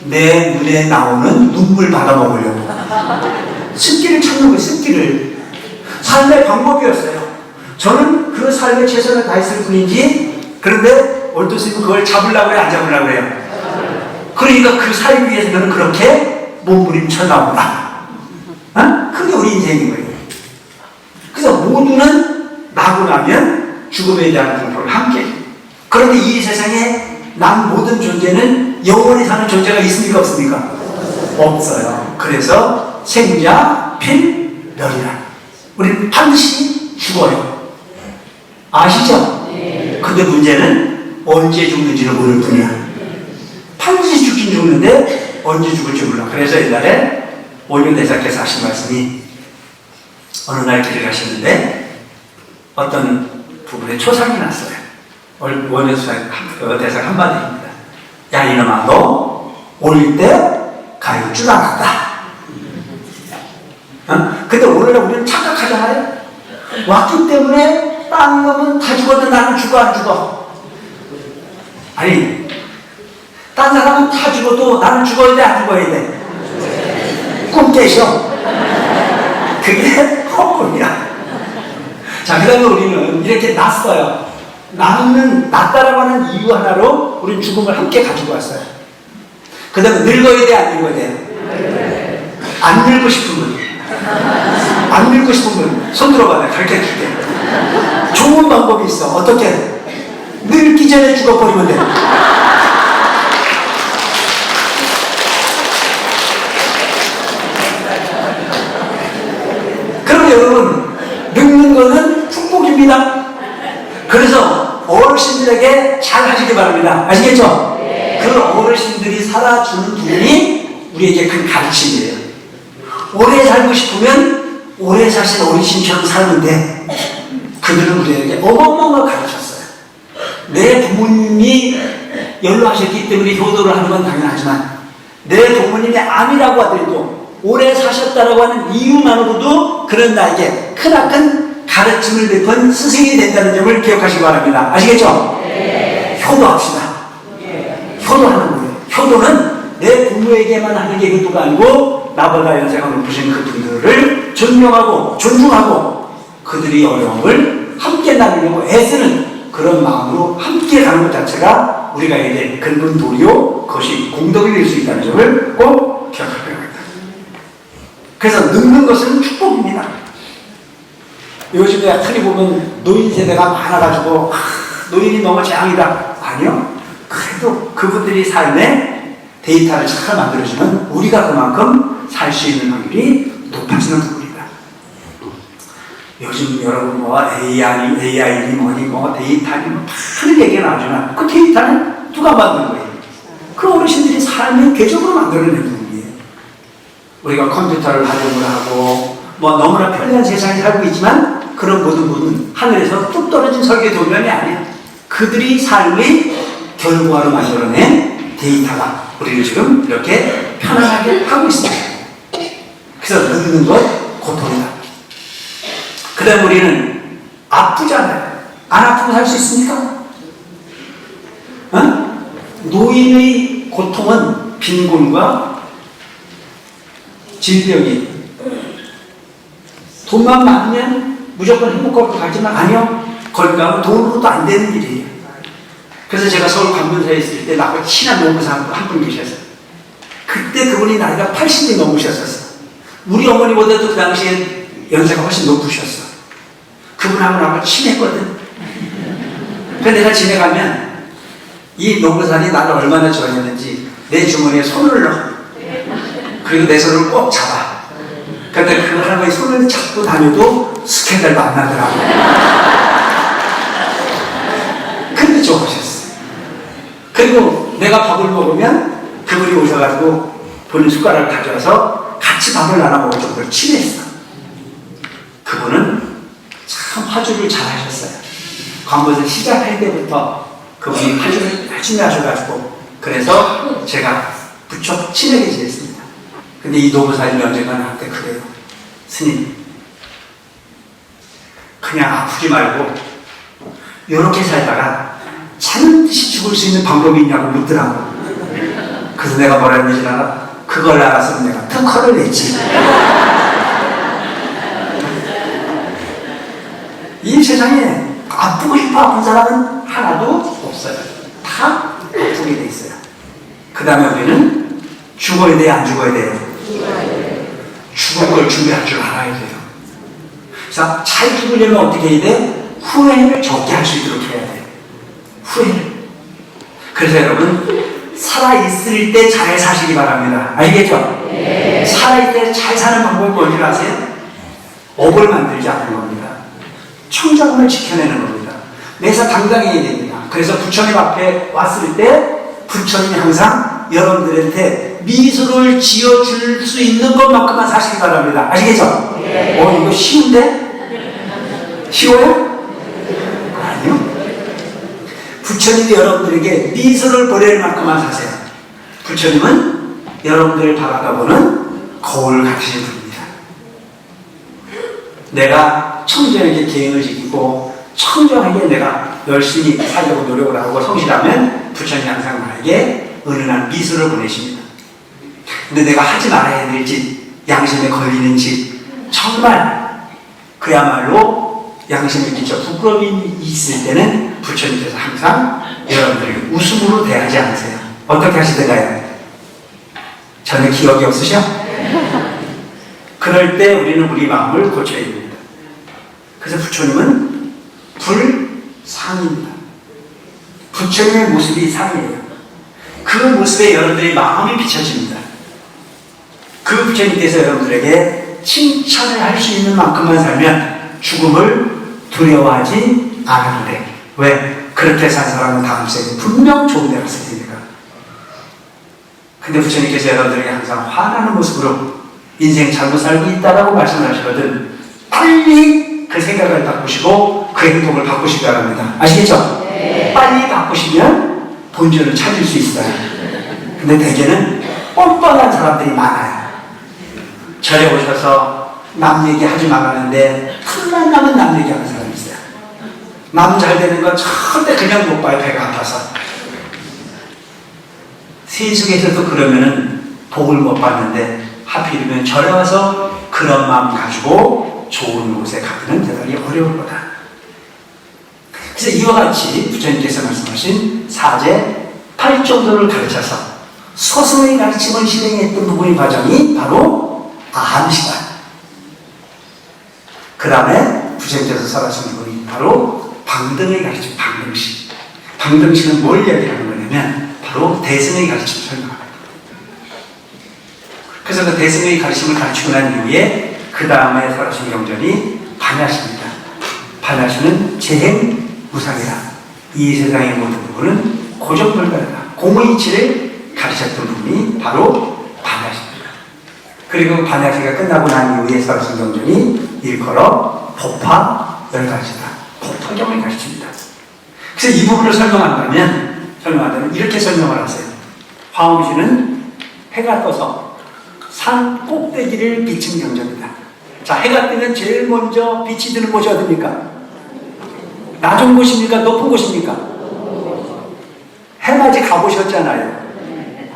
내 눈에 나오는 눈물 받아먹으려고. 습기를 찾는 거예요, 습기를. 삶의 방법이었어요. 저는 그 삶에 최선을 다했을 뿐이지, 그런데 월도 스님은 그걸 잡으려고 해요, 안 잡으려고 해요? 그러니까 그 살기 위해서 저는 그렇게 몸부림쳐 나오구나. 어? 그게 우리 인생인 거예요. 그래서 모두는 나고 나면 죽음에 대한 공포를 함께 해요. 그런데 이 세상에 난 모든 존재는 영원히 사는 존재가 있습니까? 없습니까? 없어요. 그래서 생자, 필멸이라. 우리는 반드시 죽어요. 아시죠? 근데 문제는 언제 죽는지를 모를 뿐이야. 반드시 죽긴 죽는데 언제 죽을지 몰라. 그래서 옛날에 원효대사께서 하신 말씀이, 어느 날 길을 가시는데 어떤 부부의 초상이 났어요. 원효대사가 한마디입니다. 야 이놈아, 너 올 때 갈 줄 알았다. 어? 근데 오늘날 우리는 착각하잖아요. 왔기 때문에 딴 놈은 다 죽었는데 나는 죽어 안 죽어? 아니, 딴 사람은 다 죽어도 나는 죽어야 돼, 안 죽어야 돼? 꿈 깨셔. 그게 헛꿈이야. 자, 그 다음에 우리는 이렇게 났어요. 낫다라고 하는 이유 하나로 우리는 죽음을 함께 가지고 왔어요. 그 다음에 늙어야 돼, 안 늙어야 돼? 안 늙고 싶은 분. 안 늙고 싶은 분, 손 들어봐. 내가 가르쳐 줄게. 좋은 방법이 있어. 어떻게? 늙기 전에 죽어버리면 돼. 그럼 여러분, 늙는 거는 축복입니다. 그래서 어르신들에게 잘 하시기 바랍니다. 아시겠죠? 그 어르신들이 살아주는 분이 우리에게 큰 가르침이에요. 오래 살고 싶으면 오래 사신 어르신처럼 살면 돼. 그들은 우리에게 어마어마하게 가르쳤어요. 내 부모님이 연로하셨기 때문에 효도를 하는 건 당연하지만, 내 부모님이 암이라고 하더라도 오래 사셨다라고 하는 이유만으로도 그런 나에게 크나큰 가르침을 베푼 스승이 된다는 점을 기억하시기 바랍니다. 아시겠죠? 효도합시다. 효도하는 거예요. 효도는 내 부모에게만 하는 게 효도가 아니고 나보다 연세가 높으신 그 분들을 존경하고 존중하고 그들이 어려움을 함께 나누려고 애쓰는 그런 마음으로 함께 가는 것 자체가 우리가 해야 될 근본 도리요, 그것이 공덕이 될 수 있다는 점을 꼭 기억할 필요가 있다. 그래서 늙는 것은 축복입니다. 요즘에 흔히 보면 노인 세대가 많아가지고 노인이 너무 재앙이다. 아니요. 그래도 그분들이 삶에 데이터를 잘 만들어주면 우리가 그만큼 살 수 있는 확률이 높아지는 부분이다. 요즘 여러분 뭐 AI니 뭐니 뭐 데이터니 뭐 많은 얘기가 나오지만 그 데이터는 누가 만든 거예요? 그 어르신들이 삶의 궤적으로 만들어낸 부분이에요. 우리가 컴퓨터를 활용을 하고 뭐 너무나 편리한 세상에 살고 있지만 그런 모든 분은 하늘에서 뚝 떨어진 설계 도면이 아니야. 그들이 삶의 결과로 만들어낸 데이터가 우리를 지금 이렇게 편안하게 하고 있습니다. 그래서 늙는 것 고통이다. 그 다음 우리는 아프잖아요. 안 아프고 살 수 있습니까? 어? 노인의 고통은 빈곤과 질병이, 돈만 많으면 무조건 행복할 것 같지만 아니요. 거기가 돈으로도 안 되는 일이에요. 그래서 제가 서울 관문사에 있을 때 나하고 친한 노무사 한 분 계셨어요. 그때 그분이 나이가 80이 넘으셨었어. 우리 어머니보다도 그 당시에 연세가 훨씬 높으셨어. 그분하고 나하고 친했거든. 그래서 내가 집에 가면 이 노무사님 나를 얼마나 좋아했는지 내 주머니에 손을 넣어. 그리고 내 손을 꼭 잡아. 그런데 그 할아버지 손을 잡고 다녀도 스캔들 만나더라고요. 근데 좋아하셨어요. 그리고 내가 밥을 먹으면 그분이 오셔가지고 본인 숟가락을 가져와서 같이 밥을 나눠 먹을 정도로 친했어. 그분은 참 화주를 잘 하셨어요. 광고에서 시작할 때부터 그분이 화주를 열심히 하셔가지고 그래서 제가 무척 친하게 지냈습니다. 근데 이 노부사님이 언젠가 나한테 그래요. 스님, 그냥 아프지 말고 이렇게 살다가 참듯이 죽을 수 있는 방법이 있냐고 묻더라고. 그래서 내가 뭐라 했는지 알아? 그걸 알았으면 내가 특허를 냈지. 이 세상에 아프고 싶어 아픈 사람은 하나도 없어요. 다 아프게 돼 있어요. 그 다음에 우리는 죽어야 돼요, 안 죽어야 돼요? 죽을 걸 준비할 줄 알아야 돼요. 그래서 잘 죽으려면 어떻게 해야 돼? 후회를 적게 할 수 있도록 해야 돼요. 후회를. 그래서 여러분, 살아있을 때 잘 사시기 바랍니다. 알겠죠? 네. 살아있을 때 잘 사는 방법이 뭔지 아세요? 업을 만들지 않는 겁니다. 청정을 지켜내는 겁니다. 매사 당당해야 됩니다. 그래서 부처님 앞에 왔을 때 부처님이 항상 여러분들한테 미소를 지어줄 수 있는 것만큼만 사시기 바랍니다. 아시겠죠? 네. 이거 쉬운데? 쉬워요? 아니요. 부처님이 여러분들에게 미소를 보낼 만큼만 사세요. 부처님은 여러분들을 바라보는 거울을 가지신 분입니다. 내가 청정하게 계획을 지키고 청정하게 내가 열심히 살려고 노력을 하고 성실하면 부처님이 항상 나에게 은은한 미소를 보내십니다. 근데 내가 하지 말아야 될 짓, 양심에 걸리는 짓, 정말 그야말로 양심에 끼쳐 부끄러움이 있을 때는 부처님께서 항상 여러분들에게 웃음으로 대하지 않으세요. 어떻게 하시던가요? 전혀 기억이 없으셔? 그럴 때 우리는 우리 마음을 고쳐야 됩니다. 그래서 부처님은 불상입니다. 부처님의 모습이 상이에요. 그 모습에 여러분들의 마음이 비춰집니다. 그 부처님께서 여러분들에게 칭찬을 할 수 있는 만큼만 살면 죽음을 두려워하지 않아도 돼. 왜? 그렇게 산 사람은 다음 생에 분명 좋은 데 갔을 테니까. 근데 부처님께서 여러분들에게 항상 화나는 모습으로 인생 잘못 살고 있다라고 말씀하시거든. 빨리 그 생각을 바꾸시고 그 행동을 바꾸시기 바랍니다. 아시겠죠? 네. 빨리 바꾸시면 본전을 찾을 수 있어요. 근데 대개는 뻔뻔한 사람들이 많아요. 절에 오셔서 남 얘기하지 말라는데 틈만 나면 남 얘기하는 사람이 있어요. 남 잘 되는 건 절대 그냥 못 봐요. 배가 아파서. 세속에서도 그러면은 복을 못 받는데 하필이면 절에 와서 그런 마음 가지고 좋은 곳에 가기는 대단히 어려울 거다. 그래서 이와 같이 부처님께서 말씀하신 사제 8정도를 가르쳐서 스스로의 가르침을 실행했던 부분의 과정이 바로 암시다. 그 다음에 부처님께서 설하신 부분이 바로 방등의 가르침, 방등시. 방등시는 뭘 이야기하는 거냐면 바로 대승의 가르침을 설명합니다. 그래서 그 대승의 가르침을 가르치고 난 이후에 그 다음에 설하신 경전이 반야시입니다. 반야시는 재행 무상이다. 이 세상의 모든 부분은 고정불가하다. 공의치를 가르쳤던 부분이 바로 반야시입니다. 그리고 반야시가 끝나고 난 이후에 설하신 경전이 일컬어 법화 10가지다. 법화경을 가르칩니다. 그래서 이 부분을 설명한다면 이렇게 설명을 하세요. 화엄시는 해가 떠서 산 꼭대기를 비친 경전이다. 자, 해가 뜨면 제일 먼저 빛이 드는 곳이 어딥니까? 낮은 곳입니까? 높은 곳입니까? 해맞이 가보셨잖아요.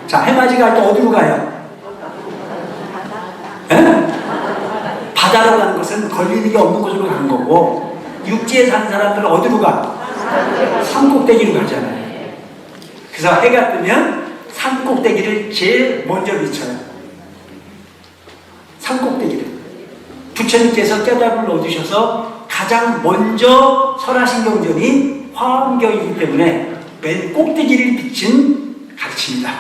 자, 해맞이 갈 때 어디로 가요? 에? 바다로 가는 것은 걸리는 게 없는 곳으로 가는 거고, 육지에 사는 사람들은 어디로 가? 산 꼭대기로 가잖아요. 그래서 해가 뜨면 산 꼭대기를 제일 먼저 비춰요. 산 꼭대기를. 부처님께서 깨달음을 얻으셔서 가장 먼저 설하신 경전이 화엄경이기 때문에 맨 꼭대기를 비친 가르침이다.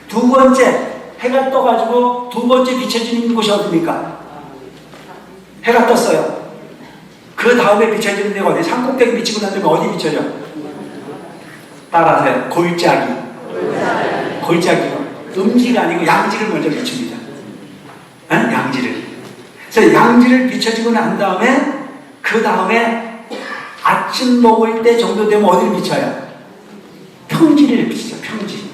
두 번째, 해가 떠가지고 두 번째 비춰지는 곳이 어디입니까? 해가 떴어요. 그 다음에 비춰지는 데가 어디? 산꼭대기 비치고 난 다음에 어디 비춰져? 따라하세요. 골짜기. 골짜기요. 음지가 아니고 양지를 먼저 비춥니다. 양지를. 그래서 양지를 비춰지고 난 다음에 그 다음에 아침 먹을 때 정도 되면 어디를 비춰요? 평지를 비치죠. 평지.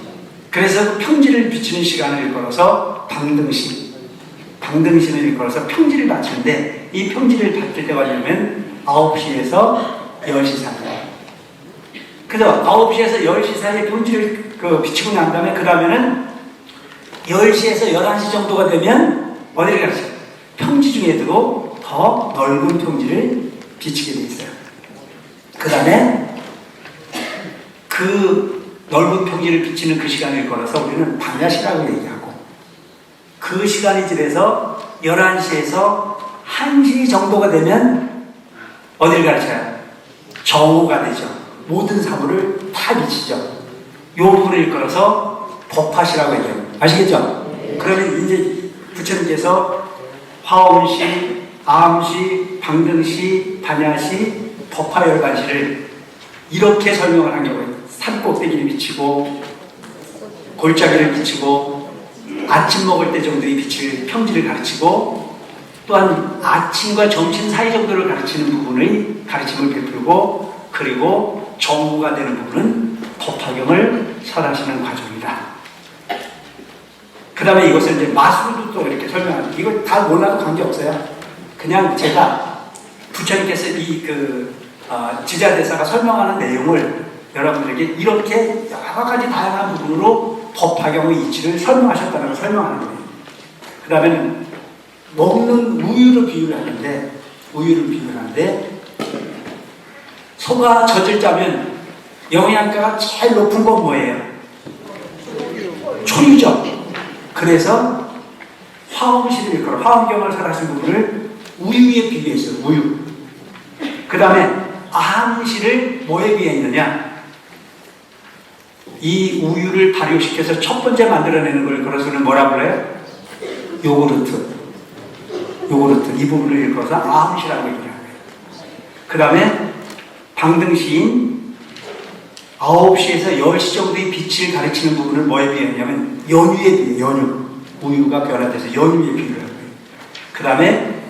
그래서 평지를 비추는 시간을 일컬어서 방등시. 방등시를 일컬어서 평지를 맞추는데 이 평지를 받을 때가 되면 9시에서 10시 사이. 그래서 9시에서 10시 사이에 평지를 비치고 난 다음에 그 다음에는 10시에서 11시 정도가 되면 어디를 가죠? 평지 중에도 더 넓은 평지를 비치게 돼 있어요. 그 다음에 그 넓은 평지를 비치는 그 시간을 일컬어서 우리는 밤야시라고 얘기하고 그 시간이 지나서 11시에서 1시 정도가 되면 어디를 가르쳐요? 정오가 되죠. 모든 사물을 다 비치죠. 요 부분을 일컬어서 법화시라고 얘기해요. 아시겠죠? 그러면 이제 부처님께서 화엄시, 아음시, 방등시, 반야시, 법화열반시를 이렇게 설명을 한 경우에 산꼭대기를 비치고 골짜기를 비치고 아침 먹을 때 정도의 비칠 평지를 가르치고 또한 아침과 점심 사이 정도를 가르치는 부분의 가르침을 베풀고 그리고 정오가 되는 부분은 법화경을 설하시는 과정이다. 그 다음에 이것을 이제 마술도 또 이렇게 설명합니다. 이걸 다 몰라도 관계없어요. 그냥 제가 부처님께서 지자대사가 설명하는 내용을 여러분들에게 이렇게 여러 가지 다양한 부분으로 법화경의 이치를 설명하셨다는 걸 설명하는 거예요. 그 다음에는 먹는 우유를 비유를 하는데 소가 젖을 짜면 영양가가 제일 높은 건 뭐예요? 초유죠. 그래서 화엄시를 일컬어 화엄경을 설하신 부분을 우유에 비유했어요. 우유. 그 다음에 아함시를 뭐에 비유했느냐? 이 우유를 발효시켜서 첫 번째 만들어내는 걸 그래서는 뭐라 그래요? 요구르트. 이 부분을 일컬어서 아함시라고 얘기합니다. 그 다음에 방등시인 9시에서 10시 정도의 빛을 가르치는 부분을 뭐에 비유했냐면 연유에 비유해요. 연유. 우유가 변화돼서 연유에 비유를 한 거예요. 그 다음에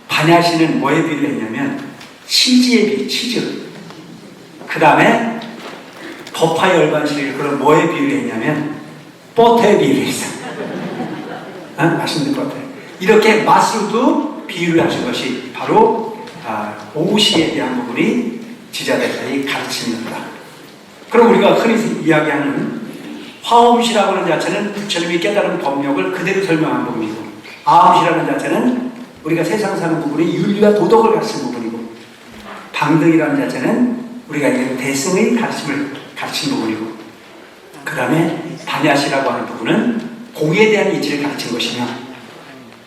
반야시는 뭐에 비유를 했냐면 치즈에 비유, 치즈. 그 다음에 법화열반시를 그런 뭐에 비유를 했냐면 버터에 비유를 했어요. 맛있는 버터. 이렇게 맛으로도 비유를 하신 것이 바로 오시에 대한 부분이 지자대사의 가르침입니다. 그럼 우리가 흔히 이야기하는 화엄시라고 하는 자체는 부처님이 깨달은 법력을 그대로 설명한 부분이고 아엄시라는 자체는 우리가 세상 사는 부분이 윤리와 도덕을 가르치는 부분이고 방등이라는 자체는 우리가 대승의 가르침을 가르친 부분이고 그 다음에 반야시라고 하는 부분은 공에 대한 이치를 가르친 것이며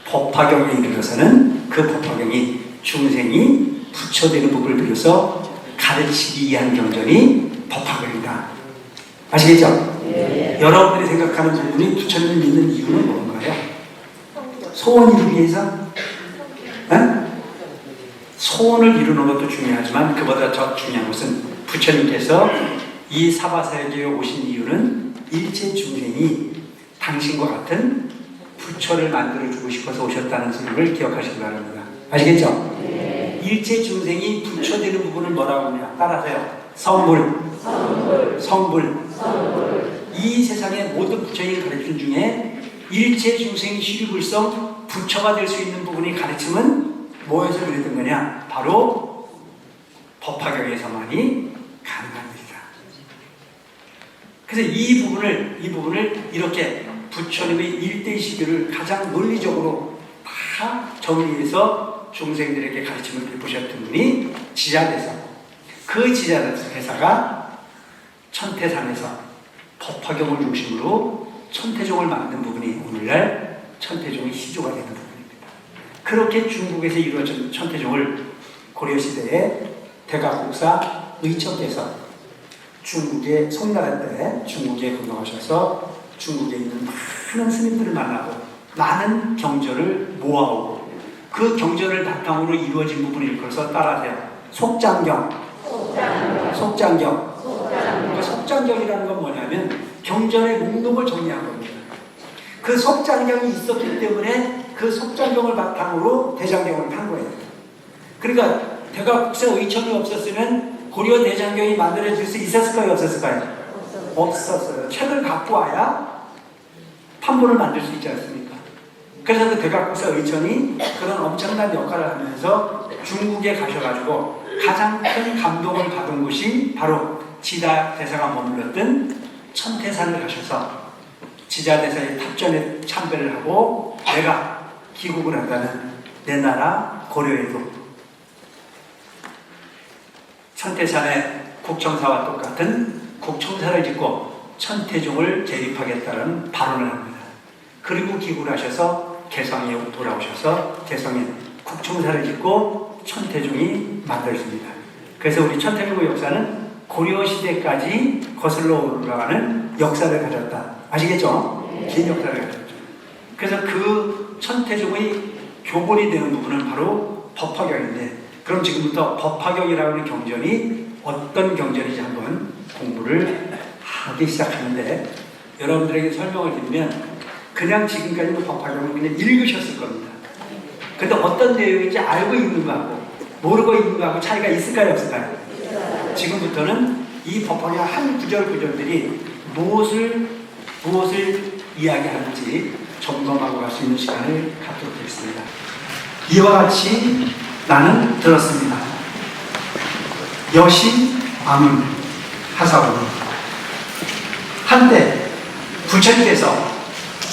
법화경에 이르러서는 그 법화경이 중생이 부처되는 부분을 빌어서 가르치기 위한 경전이 법화경이다. 아시겠죠? 네. 여러분들이 생각하는 부분이 부처님을 믿는 이유는 뭔가요? 소원 이루기 위해서? 소원을 이루는 것도 중요하지만 그보다 더 중요한 것은 부처님께서 이 사바세계에 오신 이유는 일체 중생이 당신과 같은 부처를 만들어주고 싶어서 오셨다는 것을 기억하시기 바랍니다. 아시겠죠? 네. 일체 중생이 부처되는 부분을 뭐라고 하냐? 따라하세요. 성불. 이 세상의 모든 부처의 가르침 중에 일체 중생이 시류불성 부처가 될 수 있는 부분의 가르침은 뭐에서 비롯된 거냐? 바로 법화경에서만이 가능합니다. 그래서 이 부분을 이렇게 부처님의 일대시교를 가장 논리적으로 다 정리해서 중생들에게 가르침을 베푸셨던 분이 지자대사고 그 지자대사가 천태산에서 법화경을 중심으로 천태종을 만든 부분이 오늘날 천태종의 시조가 되는 부분입니다. 그렇게 중국에서 이루어진 천태종을 고려시대에 대각국사 의척께서 중국의 송나라 때 중국에 건너가셔서 중국에 있는 많은 스님들을 만나고 많은 경전을 모아오고 그 경전을 바탕으로 이루어진 부분을 일컬어서 따라하세요. 속장경. 속장경. 그 속장경이라는 건 뭐냐면 경전의 목록을 정리한 겁니다. 그 속장경이 있었기 때문에 그 속장경을 바탕으로 대장경을 판 거예요. 그러니까 대각국세 의천이 없었으면 고려 대장경이 만들어질 수 있었을까요? 없었을까요? 없었어요. 책을 갖고 와야 판본을 만들 수 있지 않습니까? 그래서 그 대각국세 의천이 그런 엄청난 역할을 하면서 중국에 가셔가지고 가장 큰 감동을 받은 곳이 바로 지자대사가 머물렀던 천태산을 가셔서 지자대사의 탑전에 참배를 하고 내가 귀국을 한다면 내 나라 고려에도 천태산의 국청사와 똑같은 국청사를 짓고 천태종을 재립하겠다는 발언을 합니다. 그리고 귀국을 하셔서 개성에 돌아오셔서 개성에 국청사를 짓고 천태종이 만들어집니다. 그래서 우리 천태종의 역사는 고려시대까지 거슬러 올라가는 역사를 가졌다. 아시겠죠? 긴 역사를 가졌죠. 그래서 그 천태종의 교본이 되는 부분은 바로 법화경인데, 그럼 지금부터 법화경이라고 하는 경전이 어떤 경전인지 한번 공부를 하기 시작하는데, 여러분들에게 설명을 드리면 그냥 지금까지도 법화경을 그냥 읽으셨을 겁니다. 근데 어떤 내용인지 알고 있는 거하고 모르고 있는 거하고 차이가 있을까요? 없을까요? 지금부터는 이 법화경 한 구절들이 무엇을 이야기하는지 점검하고 갈 수 있는 시간을 갖도록 하겠습니다. 이와 같이 나는 들었습니다. 여신 아문 하사오니 한때 부처님께서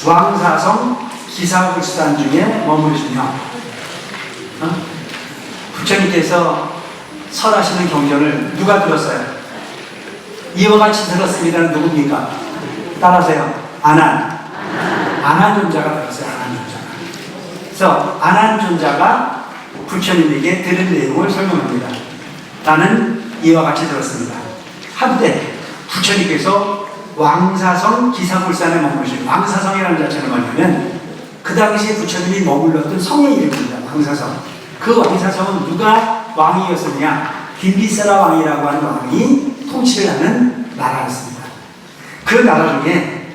왕사성 기사불산 중에 머무르시며 부처님께서 설하시는 경전을 누가 들었어요? 이와 같이 들었습니다는 누굽니까? 따라하세요. 아난존자가 들었어요. 아난존자가. 그래서 아난존자가 부처님에게 들은 내용을 설명합니다. 나는 이와 같이 들었습니다. 한때 부처님께서 왕사성 기사불산에 머무르신, 왕사성이라는 자체는 뭐냐면 그 당시에 부처님이 머물렀던 성의 이름입니다. 왕사성. 그 왕사성은 누가 왕이었느냐? 빈비세라 왕이라고 하는 왕이 통치를 하는 나라였습니다. 그 나라 중에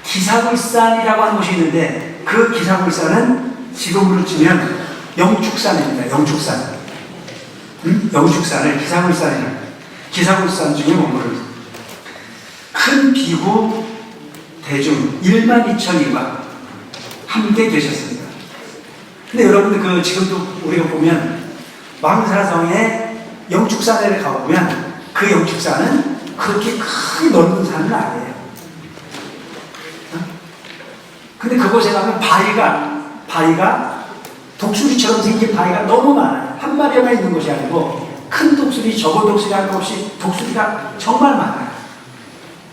기사불산이라고 하는 곳이 있는데, 그 기사불산은 지금으로 치면 영축산입니다. 영축산. 영축산을 기사불산이라고. 기사불산 중에 머무릅니다. 큰 비구 대중 12,000인과 함께 계셨습니다. 근데 여러분들 지금도 우리가 보면 왕사성의 영축산에 가보면 그 영축산은 그렇게 크게 넓은 산은 아니에요. 근데 그곳에 가면 바위가 독수리처럼 생긴 바위가 너무 많아요. 한 마리만 있는 것이 아니고 큰 독수리, 적은 독수리 할 것 없이 독수리가 정말 많아요.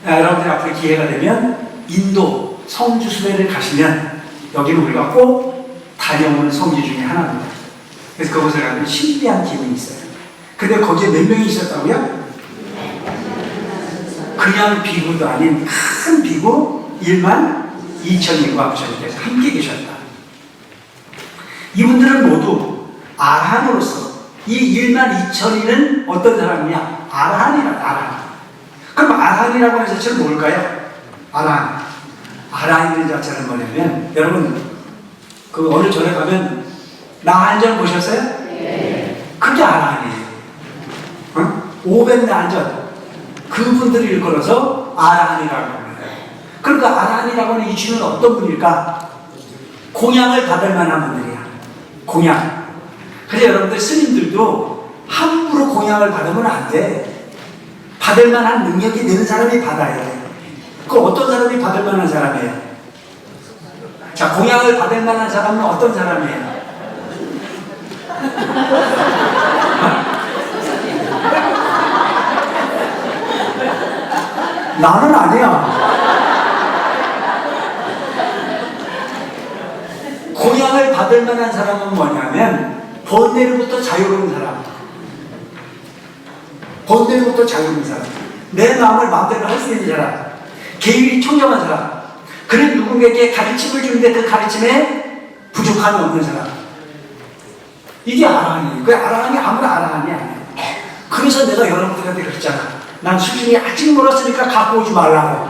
여러분들 앞으로 기회가 되면 인도 성주수배를 가시면 여기는 우리가 꼭 다녀오는 성지 중에 하나입니다. 그래서 그곳에 가면 신비한 기분이 있어요. 근데 거기에 몇 명이 있었다고요? 그냥 비구도 아닌 큰 비구 12,000인과 부처님께서 함께 계셨다. 이분들은 모두 아라한으로서 이 12,000인은 어떤 사람이냐? 아라한. 그럼 아라한이라고 하는 자체는 뭘까요? 아라한이라는 자체는 뭐냐면, 여러분 어느 절에 가면 나한전 보셨어요? 네. 그게 아라한이에요. 500나한전 그분들을 일컬어서 아라한이라고 합니다. 그러니까 아라한이라고 하는 이 주는 어떤 분일까? 공양을 받을 만한 분들이야. 공양. 그래서 여러분들 스님들도 함부로 공양을 받으면 안 돼. 받을 만한 능력이 되는 사람이 받아야 돼. 그 어떤 사람이 받을 만한 사람이에요? 자, 공양을 받을 만한 사람은 어떤 사람이에요? 나는 아니야. 공양을 받을 만한 사람은 뭐냐면 번뇌로부터 자유로운 사람. 번뇌로부터 자유로운 사람. 내 마음을 마음대로 할 수 있는 사람. 계율이 청정한 사람. 그는 누군가에게 가르침을 주는데 그 가르침에 부족함이 없는 사람. 이게 아라한이에요. 그 아라한이 아무나 아라한이 아니에요. 그래서 내가 여러분들한테 그랬잖아. 난 수준이 아직 멀었으니까 갖고 오지 말라고.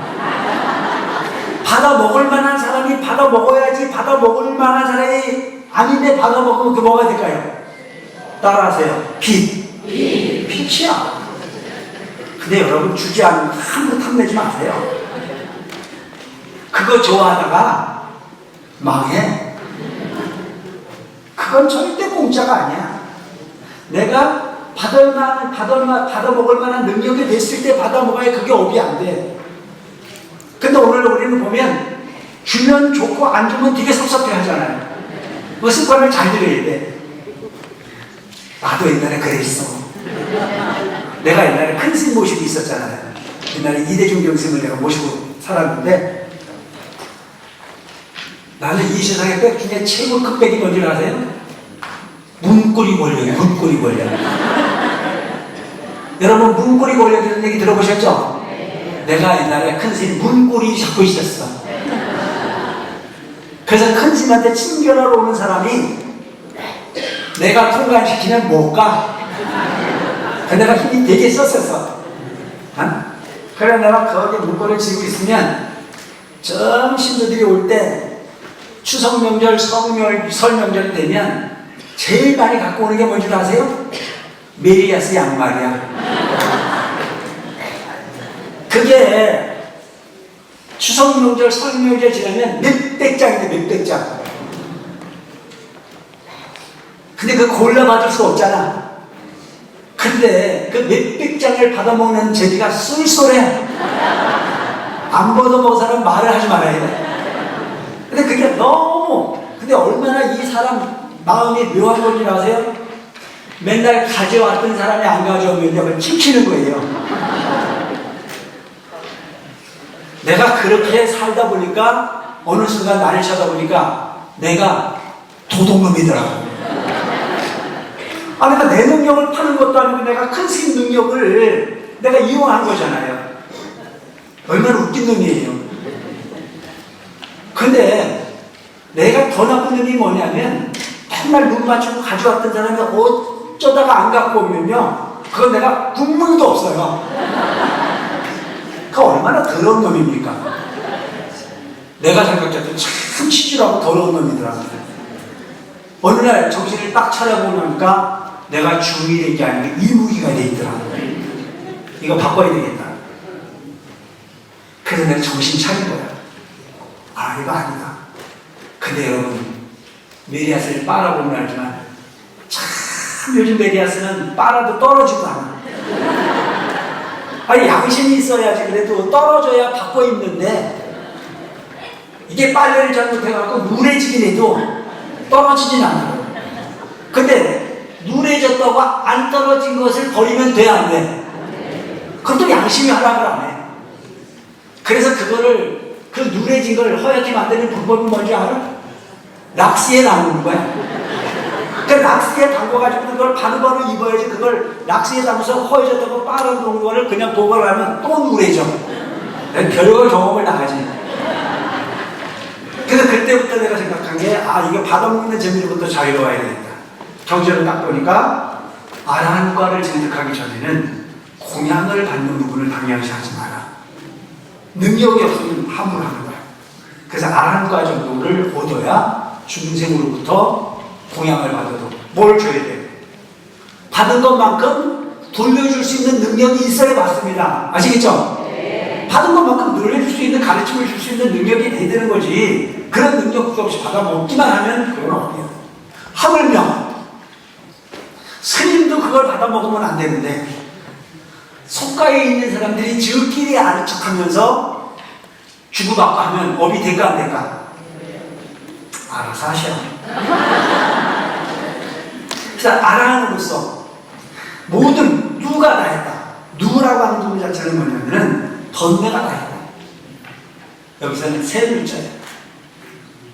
받아 먹을 만한 사람이 받아 먹어야지. 받아 먹을 만한 사람이 아닌데 받아 먹으면 그 뭐가 될까요? 따라하세요. 빛이야. 근데 여러분 주지 않으면 함부로 탐내지 마세요. 그거 좋아하다가 망해. 그건 절대 공짜가 아니야. 내가 받아 먹을 만한 능력이 됐을 때 받아 먹어야 그게 업이 안 돼. 근데 오늘 우리는 보면 주면 좋고 안 주면 되게 섭섭해 하잖아요. 그 습관을 잘 들여야 돼. 나도 옛날에 그랬어. 내가 옛날에 큰 스님 모시고 있었잖아요. 옛날에 이대중 경스님을 내가 모시고 살았는데 나는 이 세상의 백 중에 최고 큰 백이 뭔지 아세요? 문고리 권력이에요. 문고리 권력. 여러분 문고리 권력이라는 얘기 들어보셨죠? 내가 옛날에 큰 스님 문고리 잡고 있었어. 그래서 큰 스님한테 친견하러 오는 사람이 내가 통관시키면 못 가. 내가 힘이 되게 썼었어. 그래 내가 거기 문고리를 쥐고 있으면 전 신도들이 올 때 추석 명절, 설 명절 되면 제일 많이 갖고 오는 게 뭔 줄 아세요? 메리아스 양말이야. 그게 추석 명절, 설 명절 지나면 몇백 장인데 몇백 장. 근데 그거 골라받을 수 없잖아. 근데 그 몇백 장을 받아먹는 재미가 쏠쏠해. 안 받아먹은 사람 말을 하지 말아야 돼. 근데 그게 너무, 근데 얼마나 이 사람 마음이 묘한 건지 아세요? 맨날 가져왔던 사람이 안 가져오면요, 그걸 찍히는 거예요. 내가 그렇게 살다 보니까 어느 순간 나를 쳐다보니까 내가 도둑놈이더라고. 내가 내 능력을 파는 것도 아니고 내가 큰 스님 능력을 내가 이용한 거잖아요. 얼마나 웃긴 놈이에요. 근데 내가 더 나쁜 놈이 뭐냐면 맨날 눈 맞추고 가져왔던 사람이 어쩌다가 안 갖고 오면요, 그건 내가 국물도 없어요. 그 얼마나 더러운 놈입니까? 내가 생각해도 참 치질하고 더러운 놈이더라고요. 어느 날 정신을 딱 차려보니까 내가 중이 된 게 아니고 이무기가 돼 있더라고요. 이거 바꿔야 되겠다. 그래서 내가 정신 차린 거야. 이거 아니다. 근데 여러분, 메리아스를 빨아보면 알지만 참 요즘 메리아스는 빨아도 떨어지도 않아. 양심이 있어야지. 그래도 떨어져야 바꿔 입는데 이게 빨래를 잘못해갖고 누래지긴 해도 떨어지진 않아. 근데 누래졌다고 안 떨어진 것을 버리면 돼, 안 돼? 그것도 양심이 허락을 안 해. 그래서 그거를, 그 누래진 걸 허옇게 만드는 방법이 뭔지 알아? 락스에 담그는 거야. 그 락스에 담궈가지고 그걸 바로바로 입어야지. 그걸 락스에 담아서 허해졌다고 빨아놓은 거를 그냥 보관을 하면 또 누래져. 별거 경험을 나가지. 그래서 그때부터 내가 생각한 게, 이거 받아먹는 재미로부터 자유로워야 되겠다. 경전을 딱 보니까 아라한과를 증득하기 전에는 공양을 받는 부분을 당연시하지 마라. 능력이 없으면 함부로 하는 거야. 그래서 아라한과 정도를 얻어야 중생으로부터 공양을 받아도 뭘 줘야 돼요? 받은 것만큼 돌려줄 수 있는 능력이 있어야 받습니다. 아시겠죠? 네. 받은 것만큼 돌려줄 수 있는, 가르침을 줄 수 있는 능력이 돼야 되는 거지. 그런 능력도 없이 받아먹기만 하면 그건 없네요. 하물며 스님도 그걸 받아먹으면 안 되는데 속가에 있는 사람들이 지들끼리 아는 척하면서 주고받고 하면 업이 될까 안 될까? 알아서 하셔. 그래서 아라한으로서 모든 누가 다 했다. 누라고 하는 부분 자체는 뭐냐면은 번뇌가 다 했다. 여기서는 세 글자예요.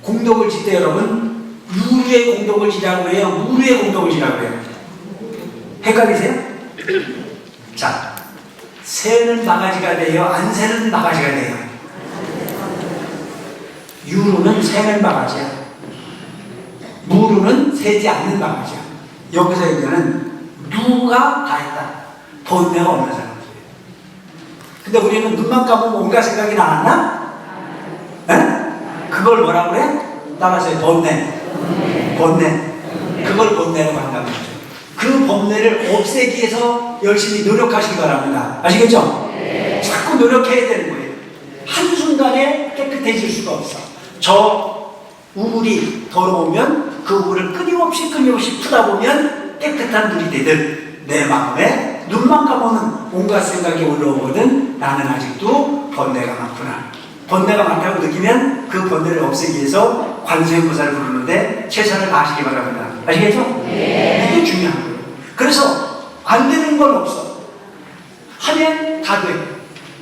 공덕을 질 때 여러분 유루의 공덕을 지라고 해요? 무루의 공덕을 지라고 해요? 헷갈리세요? 자, 새는 바가지가 돼요? 안새는 바가지가 돼요? 유로는 세는 바가지야. 무로는 세지 않는 바가지야. 여기서 얘기하는 누가 다 했다. 본내가 없는 사람들이에요. 근데 우리는 눈만 감으면 온갖 생각이 나왔나? 에? 그걸 뭐라 그래? 따라서 본내. 본내. 그걸 본내라고 한다는 거죠. 그 본내를 없애기 위해서 열심히 노력하시기 바랍니다. 아시겠죠? 자꾸 노력해야 되는 거예요. 한순간에 깨끗해질 수가 없어. 저 우물이 더러우면 그 우물을 끊임없이 푸다 보면 깨끗한 물이 되듯 내 마음에 눈만 감으면 온갖 생각이 올라오거든. 나는 아직도 번뇌가 많구나. 번뇌가 많다고 느끼면 그 번뇌를 없애기 위해서 관세음보살을 부르는데 최선을 다하시기 바랍니다. 아시겠죠? 이게 중요한 거예요. 그래서 안 되는 건 없어. 하면 다 돼.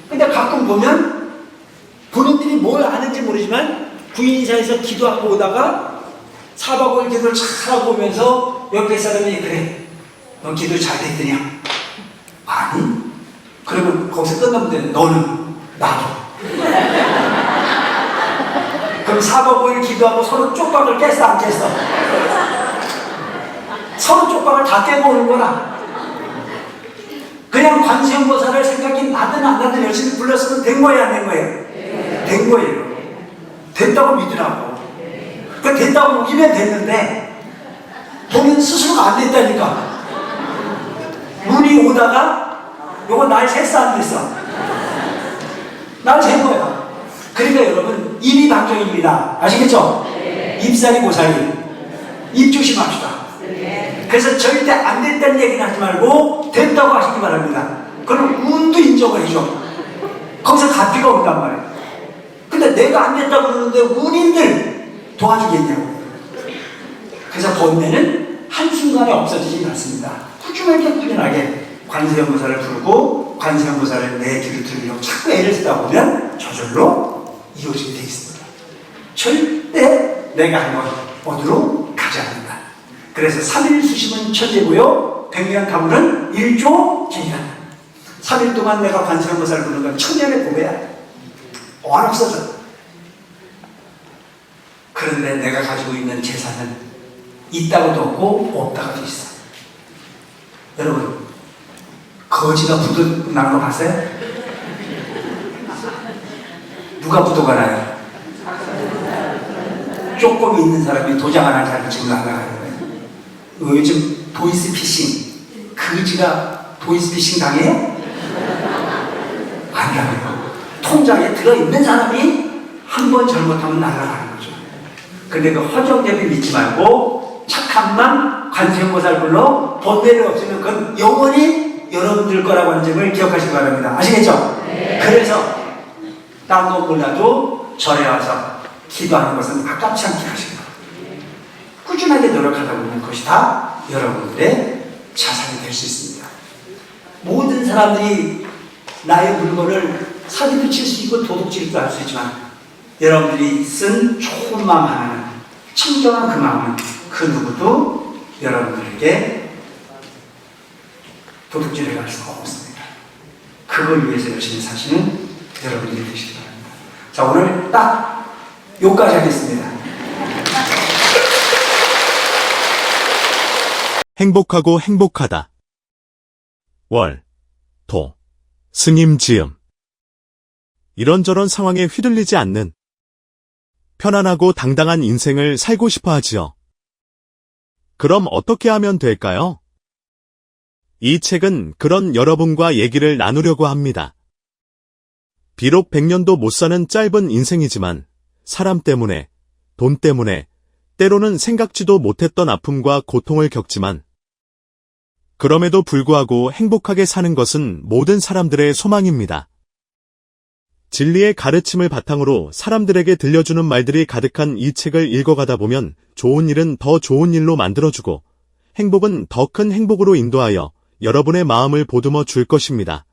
근데 가끔 보면 본인들이 뭘 아는지 모르지만 구인사에서 기도하고 오다가 4박 5일 기도를 잘하고 오면서 옆에 사람이 그래 너 기도 잘 됐더냐? 아니? 그러면 거기서 끝나면 돼. 너는? 나도. 그럼 4박 5일 기도하고 서로 쪽박을 깼어 안 깼어? 서로 쪽박을 다 깨고 오는 거라. 그냥 관세음보살을 생각이 나든 안 나든 열심히 불렀으면 된 거예요 안 된 거예요? 된 거예요. 됐다고 믿으라고. 그 됐다고 믿으면 됐는데 본인 스스로가 안 됐다니까. 눈이 오다가 요거 날 샜어 안 됐어? 날 잰 거야. 그러니까 여러분 입이 방정입니다. 아시겠죠? 입살이 고살이. 입 조심합시다. 그래서 절대 안 됐다는 얘기는 하지 말고 됐다고 하시기 바랍니다. 그럼 운도 인정을 해줘. 거기서 가피가 온단 말이에요. 근데 내가 안 됐다고 그러는데 운인들 도와주겠냐고. 그래서 번뇌는 한순간에 없어지지 않습니다. 꾸준하게 관세음보살을 부르고 관세음보살을 내 귀를 들으려고 자꾸 애를 쓰다 보면 저절로 이루어지게 되어 있습니다. 절대 내가 한 건 어디로 가지 않는다. 그래서 3일 수심은 천재고요. 100년 가물은 1조 기이다. 3일 동안 내가 관세음보살을 부르는 건 천년의 보배야. 안 없어져. 그런데 내가 가지고 있는 재산은 있다고도 없고 없다고도 있어. 여러분 거지가 부도 나는 거 봤어요? 누가 부도가 나요? 조금 있는 사람이 도장 하나 잘 지금 나가요. 요즘 보이스피싱 거지가 보이스피싱 당해요? 안 당해요. 통장에 들어있는 사람이 한 번 잘못하면 날아가는 거죠. 근데 그 허정제비 믿지 말고 착한 맘 관세음보살 불러 번뇌를 없애면 그건 영원히 여러분들 거라고 하는 점을 기억하시기 바랍니다. 아시겠죠? 그래서 딴 건 몰라도 절에 와서 기도하는 것은 아깝지 않게 하시기 바랍니다. 꾸준하게 노력하다 보면 그것이 다 여러분들의 자산이 될 수 있습니다. 모든 사람들이 나의 물건을 사기도 칠 수 있고 도둑질도 할 수 있지만 여러분들이 쓴 좋은 마음 하나는 청정한 그 마음은 그 누구도 여러분들에게 도둑질해 갈 수가 없습니다. 그걸 위해서 열심히 사시는 여러분들이 되시기 바랍니다. 자, 오늘 딱 여기까지 하겠습니다. 행복하고 행복하다. 월, 도, 스님 지음. 이런저런 상황에 휘둘리지 않는 편안하고 당당한 인생을 살고 싶어 하지요. 그럼 어떻게 하면 될까요? 이 책은 그런 여러분과 얘기를 나누려고 합니다. 비록 100년도 못 사는 짧은 인생이지만 사람 때문에, 돈 때문에, 때로는 생각지도 못했던 아픔과 고통을 겪지만 그럼에도 불구하고 행복하게 사는 것은 모든 사람들의 소망입니다. 진리의 가르침을 바탕으로 사람들에게 들려주는 말들이 가득한 이 책을 읽어가다 보면 좋은 일은 더 좋은 일로 만들어주고 행복은 더 큰 행복으로 인도하여 여러분의 마음을 보듬어 줄 것입니다.